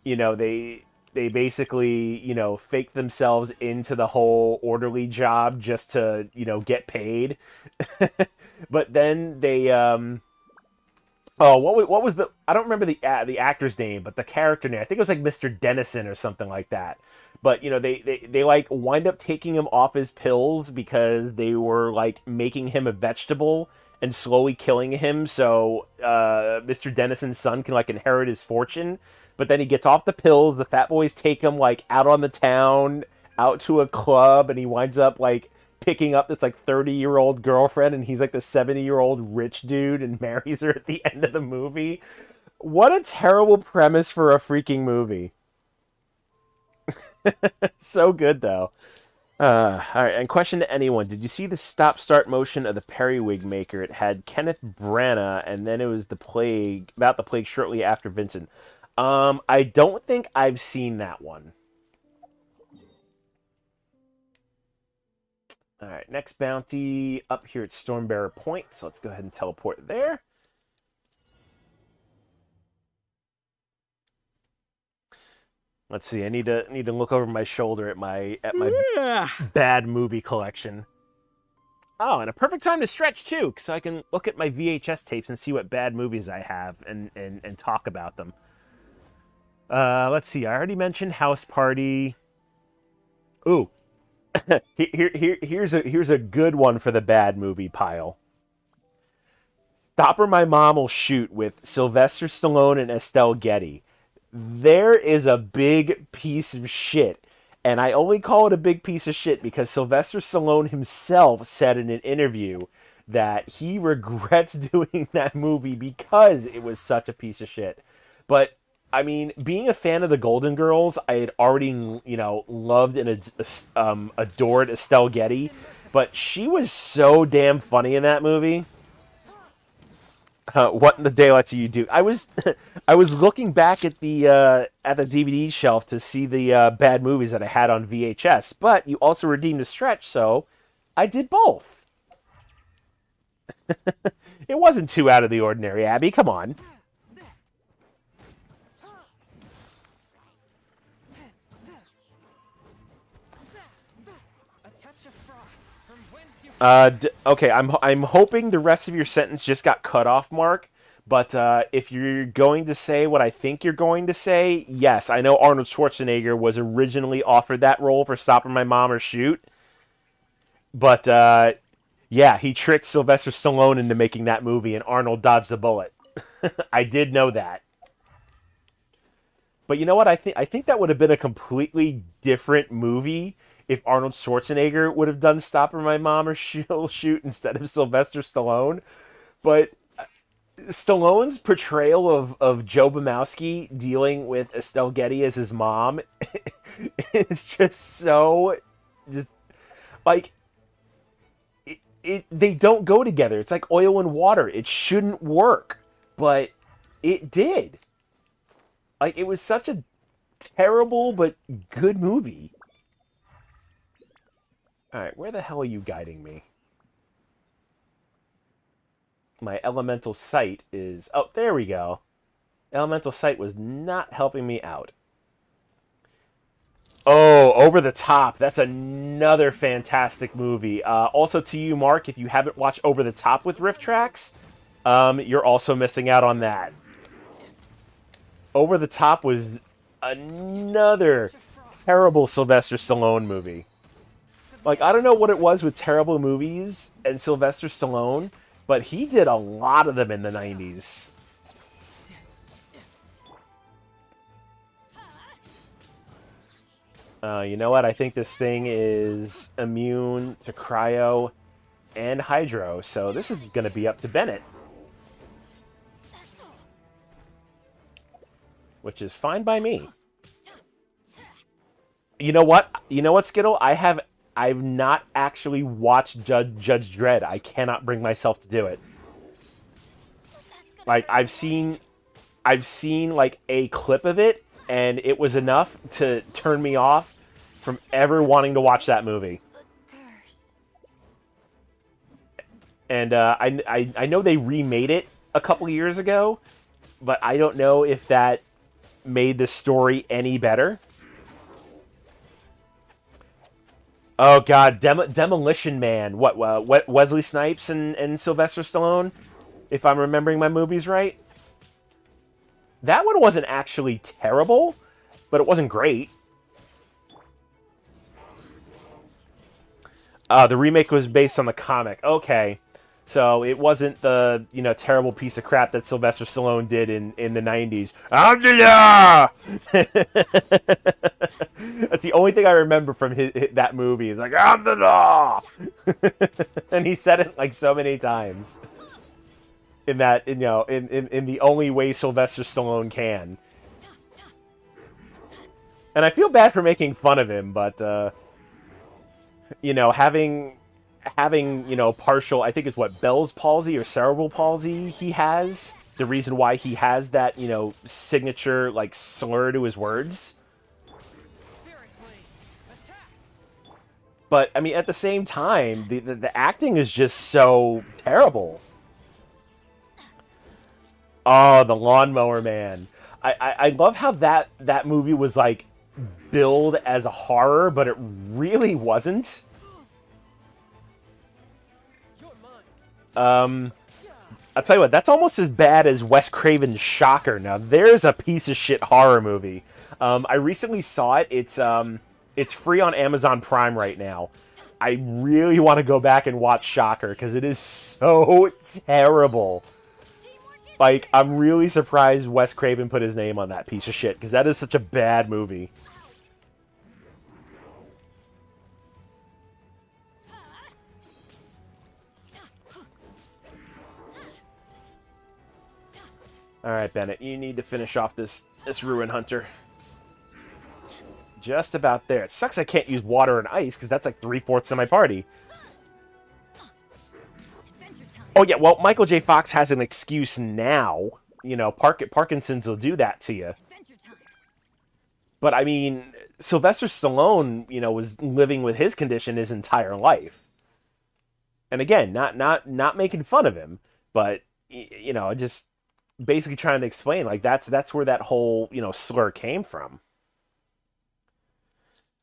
you know, they basically, you know, fake themselves into the whole orderly job just to, you know, get paid. But then they, oh, what was the, I don't remember the actor's name, but the character name, I think it was like Mr. Dennison or something like that. But, you know, they like wind up taking him off his pills because they were like making him a vegetable and slowly killing him so Mr. Dennison's son can, like, inherit his fortune. But then he gets off the pills, the Fat Boys take him, like, out on the town, out to a club, and he winds up, like, picking up this, like, 30-year-old girlfriend, and he's, like, the 70-year-old rich dude and marries her at the end of the movie. What a terrible premise for a freaking movie. So good, though. Alright, and question to anyone. Did you see the stop-start motion of the Periwig Maker? It had Kenneth Branagh, and then it was the plague, about the plague shortly after Vincent. I don't think I've seen that one. Alright, next bounty up here at Stormbearer Point, so let's go ahead and teleport there. Let's see. I need to look over my shoulder at my bad movie collection. Oh, and a perfect time to stretch too, so I can look at my VHS tapes and see what bad movies I have and talk about them. Let's see. I already mentioned House Party. Ooh, here's a good one for the bad movie pile. Stop or My Mom Will Shoot with Sylvester Stallone and Estelle Getty. There is a big piece of shit. And I only call it a big piece of shit because Sylvester Stallone himself said in an interview that he regrets doing that movie because it was such a piece of shit. But, I mean, being a fan of the Golden Girls, I had already, you know, loved and adored Estelle Getty. But she was so damn funny in that movie. What in the daylights are you do? I was looking back at the DVD shelf to see the bad movies that I had on VHS, but you also redeemed a stretch, so I did both. It wasn't too out of the ordinary, Abby. Come on. Okay, I'm hoping the rest of your sentence just got cut off, Mark. But if you're going to say what I think you're going to say, yes, I know Arnold Schwarzenegger was originally offered that role for Stop or My Mom or Shoot. But, yeah, he tricked Sylvester Stallone into making that movie, and Arnold dodged the bullet. I did know that. But you know what? I think that would have been a completely different movie if Arnold Schwarzenegger would have done Stop or My Mom or Shoot instead of Sylvester Stallone. But Stallone's portrayal of Joe Bumowski dealing with Estelle Getty as his mom is just so, just, like, they don't go together. It's like oil and water. It shouldn't work, but it did. Like, it was such a terrible but good movie. Alright, where the hell are you guiding me? My elemental sight is... Oh, there we go. Elemental sight was not helping me out. Oh, Over the Top. That's another fantastic movie. Also to you, Mark, if you haven't watched Over the Top with Riff Tracks, you're also missing out on that. Over the Top was another terrible Sylvester Stallone movie. Like, I don't know what it was with terrible movies and Sylvester Stallone, but he did a lot of them in the 90s. You know what? I think this thing is immune to cryo and hydro, so this is going to be up to Bennett. Which is fine by me. You know what? You know what, Skittle? I've not actually watched Judge Dredd. I cannot bring myself to do it. Like, I've seen like a clip of it, and it was enough to turn me off from ever wanting to watch that movie. And I know they remade it a couple years ago, but I don't know if that made the story any better. Oh God, Demolition Man. What? Wesley Snipes and Sylvester Stallone, if I'm remembering my movies right. That one wasn't actually terrible, but it wasn't great. The remake was based on the comic. Okay, so it wasn't the terrible piece of crap that Sylvester Stallone did in the 90s. That's the only thing I remember from that movie. It's like, and he said it like so many times. In that, in the only way Sylvester Stallone can. And I feel bad for making fun of him, but having partial, I think it's what, Bell's palsy or cerebral palsy he has. The reason why he has that, signature like slur to his words. But I mean, at the same time, the acting is just so terrible. Oh, the Lawnmower Man. I love how that movie was like billed as a horror, but it really wasn't. I'll tell you what, that's almost as bad as Wes Craven's Shocker. Now, there's a piece of shit horror movie. I recently saw it. It's free on Amazon Prime right now. I really want to go back and watch Shocker, because it is so terrible. Like, I'm really surprised Wes Craven put his name on that piece of shit, because that is such a bad movie. Alright, Bennett, you need to finish off this Ruin Hunter. Just about there. It sucks I can't use water and ice, because that's like 3/4 of my party. Oh, yeah, well, Michael J. Fox has an excuse now. Parkinson's will do that to you. But, I mean, Sylvester Stallone, was living with his condition his entire life. And again, not making fun of him, but, just basically trying to explain, like, that's where that whole, slur came from.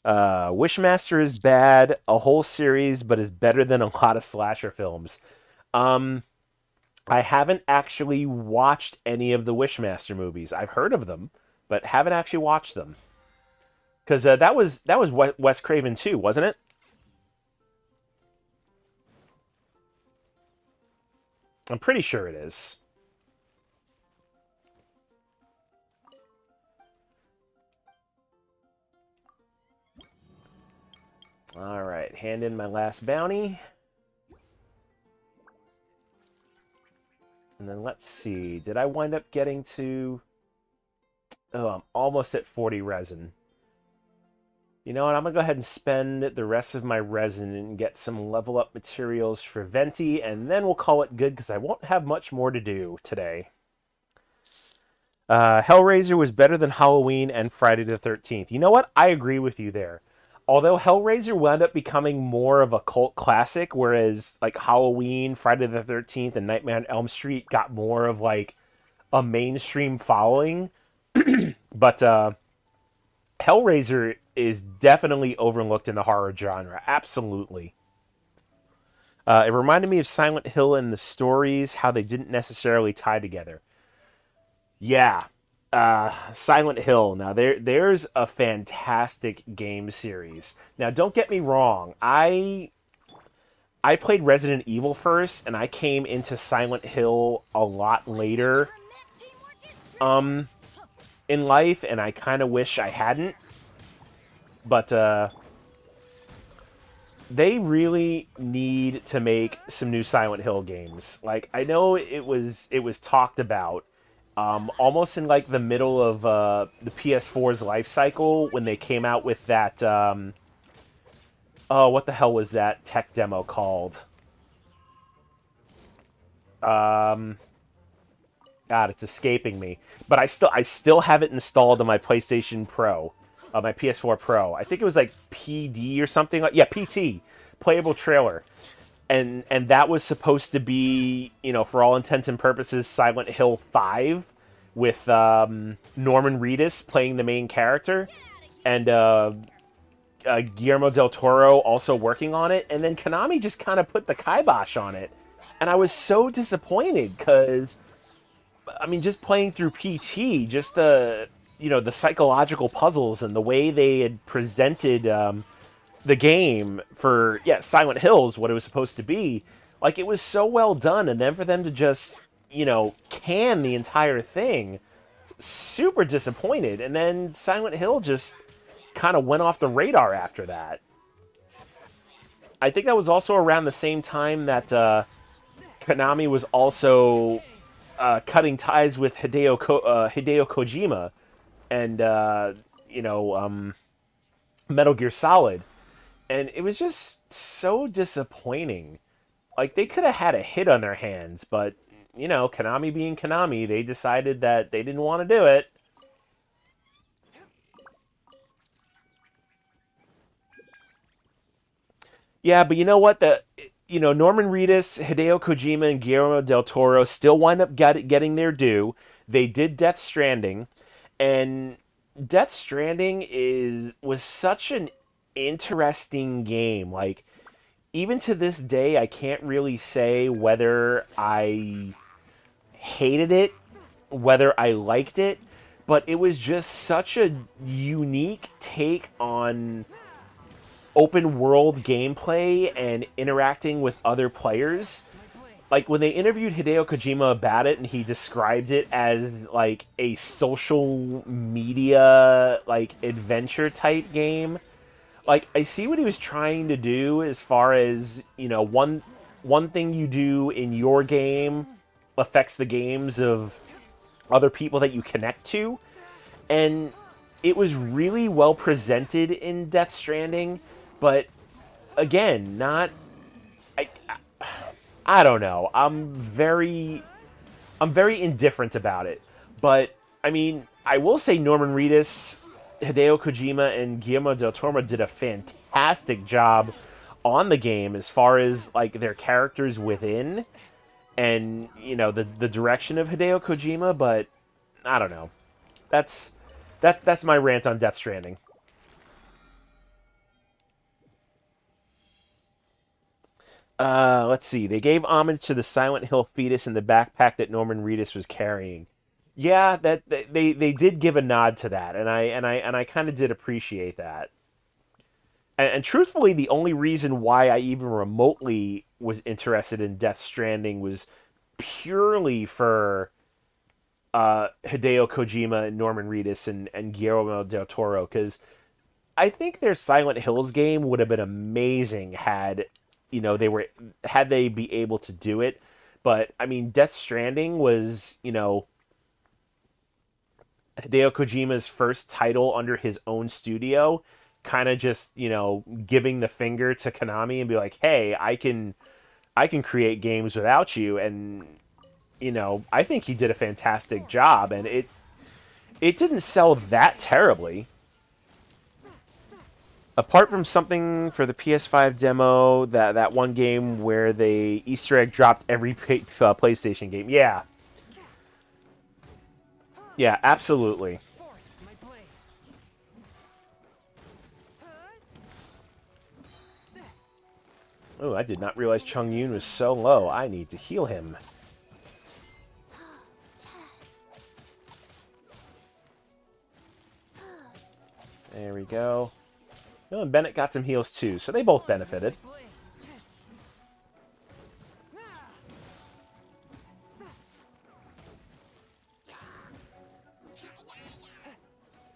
Wishmaster is bad, a whole series, but is better than a lot of slasher films. I haven't actually watched any of the Wishmaster movies. I've heard of them, but haven't actually watched them. Because that was Wes Craven too, wasn't it? I'm pretty sure it is. Alright, hand in my last bounty. And then let's see. Did I wind up getting to... Oh, I'm almost at 40 resin. You know what? I'm going to go ahead and spend the rest of my resin and get some level up materials for Venti, and then we'll call it good because I won't have much more to do today. Hellraiser was better than Halloween and Friday the 13th. You know what? I agree with you there. Although Hellraiser wound up becoming more of a cult classic, whereas like Halloween, Friday the 13th, and Nightmare on Elm Street got more of like a mainstream following. But Hellraiser is definitely overlooked in the horror genre. Absolutely. It reminded me of Silent Hill and the stories, how they didn't necessarily tie together. Yeah. Silent Hill. Now there's a fantastic game series. Now don't get me wrong. I played Resident Evil first, and I came into Silent Hill a lot later in life, and I kind of wish I hadn't. But they really need to make some new Silent Hill games. Like, I know it was talked about almost in like the middle of the PS4's life cycle when they came out with that. Oh, what the hell was that tech demo called? God, it's escaping me. But I still have it installed on my PlayStation Pro, my PS4 Pro. I think it was like PD or something like, yeah, PT, playable trailer. And that was supposed to be, you know, for all intents and purposes, Silent Hill 5 with Norman Reedus playing the main character, and Guillermo del Toro also working on it. And then Konami just kind of put the kibosh on it. And I was so disappointed because, I mean, just playing through PT, just the, you know, the psychological puzzles and the way they had presented the game for, yeah, Silent Hills, what it was supposed to be, like, it was so well done. And then for them to just, you know, can the entire thing, super disappointed. And then Silent Hill just kind of went off the radar after that. I think that was also around the same time that Konami was also cutting ties with Hideo Kojima and, you know, Metal Gear Solid. And it was just so disappointing. Like, they could have had a hit on their hands, but, you know, Konami being Konami, they decided that they didn't want to do it. Yeah, but you know what? Norman Reedus, Hideo Kojima, and Guillermo del Toro still wind up getting their due. They did Death Stranding, and Death Stranding was such an interesting game. Like, even to this day, I can't really say whether I hated it, whether I liked it, but it was just such a unique take on open world gameplay and interacting with other players. Like, when they interviewed Hideo Kojima about it, and he described it as like a social media, like, adventure type game, like, I see what he was trying to do as far as, you know, one thing you do in your game affects the games of other people that you connect to. And it was really well presented in Death Stranding, but again, not I don't know. I'm very indifferent about it. But I mean, I will say Norman Reedus, Hideo Kojima, and Guillermo del Toro did a fantastic job on the game as far as, like, their characters within and, you know, the direction of Hideo Kojima, but I don't know. That's my rant on Death Stranding. Let's see. They gave homage to the Silent Hill fetus in the backpack that Norman Reedus was carrying. Yeah, they did give a nod to that, and I kind of did appreciate that. And truthfully, the only reason why I even remotely was interested in Death Stranding was purely for Hideo Kojima and Norman Reedus and Guillermo del Toro, because I think their Silent Hills game would have been amazing had, you know, had they be able to do it. But I mean, Death Stranding was, you know, Hideo Kojima's first title under his own studio, kind of just, you know, giving the finger to Konami and be like, hey, I can create games without you. And, you know, I think he did a fantastic job, and it didn't sell that terribly. Apart from something for the PS5 demo, that one game where they Easter egg dropped every PlayStation game. Yeah. Yeah, absolutely. Oh, I did not realize Chung Yun was so low. I need to heal him. There we go. Oh, and Bennett got some heals too, so they both benefited.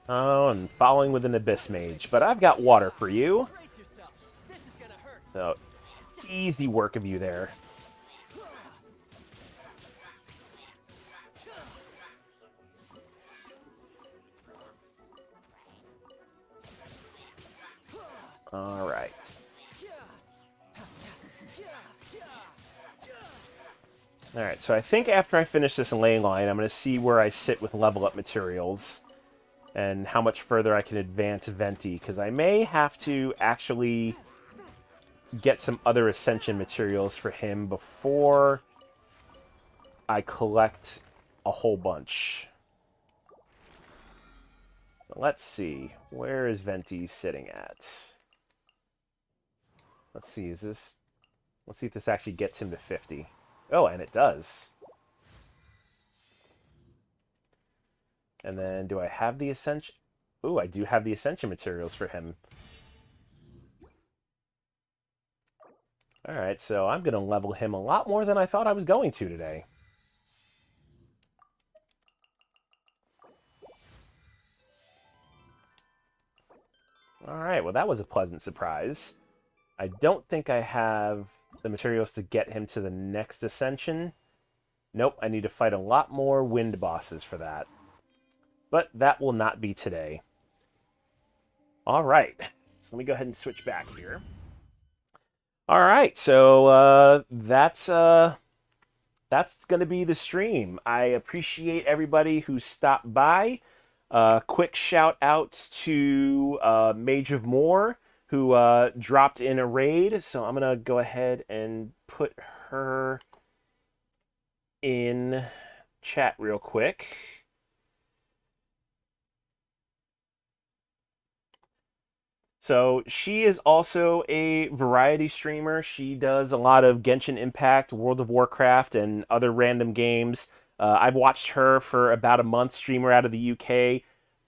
Oh, and following with an Abyss Mage. But I've got water for you. So, easy work of you there. Alright. Alright, so I think after I finish this ley line, I'm going to see where I sit with level up materials. And how much further I can advance Venti, because I may have to actually get some other Ascension materials for him before I collect a whole bunch. So let's see. Where is Venti sitting at? Let's see, let's see if this actually gets him to 50. Oh, and it does. And then, do I have the Ascension? Ooh, I do have the Ascension materials for him. Alright, so I'm going to level him a lot more than I thought I was going to today. Alright, well that was a pleasant surprise. I don't think I have the materials to get him to the next Ascension. Nope, I need to fight a lot more wind bosses for that. But that will not be today. Alright, so let me go ahead and switch back here. Alright, so that's going to be the stream. I appreciate everybody who stopped by. Quick shout out to Mage of Moore, who dropped in a raid. So I'm going to go ahead and put her in chat real quick. So she is also a variety streamer. She does a lot of Genshin Impact, World of Warcraft, and other random games. I've watched her for about a month, streamer out of the UK.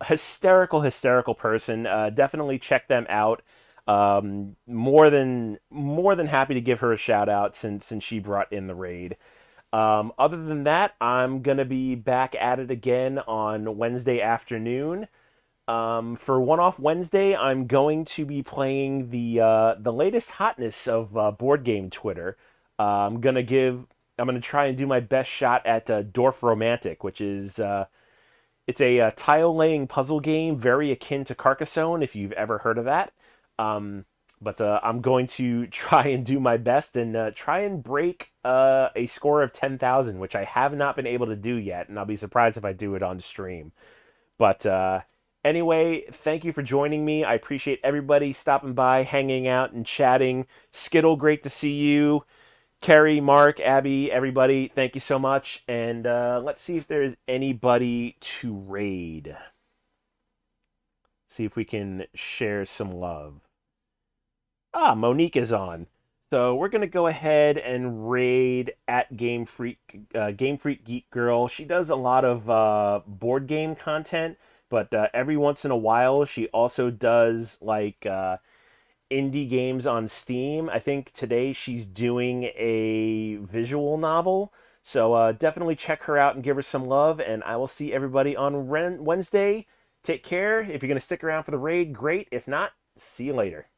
Hysterical person. Definitely check them out. More than happy to give her a shout out since she brought in the raid. Other than that, I'm gonna be back at it again on Wednesday afternoon. For One-Off Wednesday, I'm going to be playing the latest hotness of board game Twitter. I'm gonna try and do my best shot at Dwarf Romantic, which is it's a tile-laying puzzle game very akin to Carcassonne, if you've ever heard of that. But I'm going to try and do my best and try and break a score of 10,000, which I have not been able to do yet, and I'll be surprised if I do it on stream. But anyway, thank you for joining me. I appreciate everybody stopping by, hanging out, and chatting. Skittle, great to see you. Carrie, Mark, Abby, everybody, thank you so much. And let's see if there's anybody to raid. See if we can share some love. Ah, Monique is on. So we're going to go ahead and raid at Game Freak Geek Girl. She does a lot of board game content, but every once in a while she also does like indie games on Steam. I think today she's doing a visual novel. So definitely check her out and give her some love, and I will see everybody on Wednesday. Take care. If you're going to stick around for the raid, great. If not, see you later.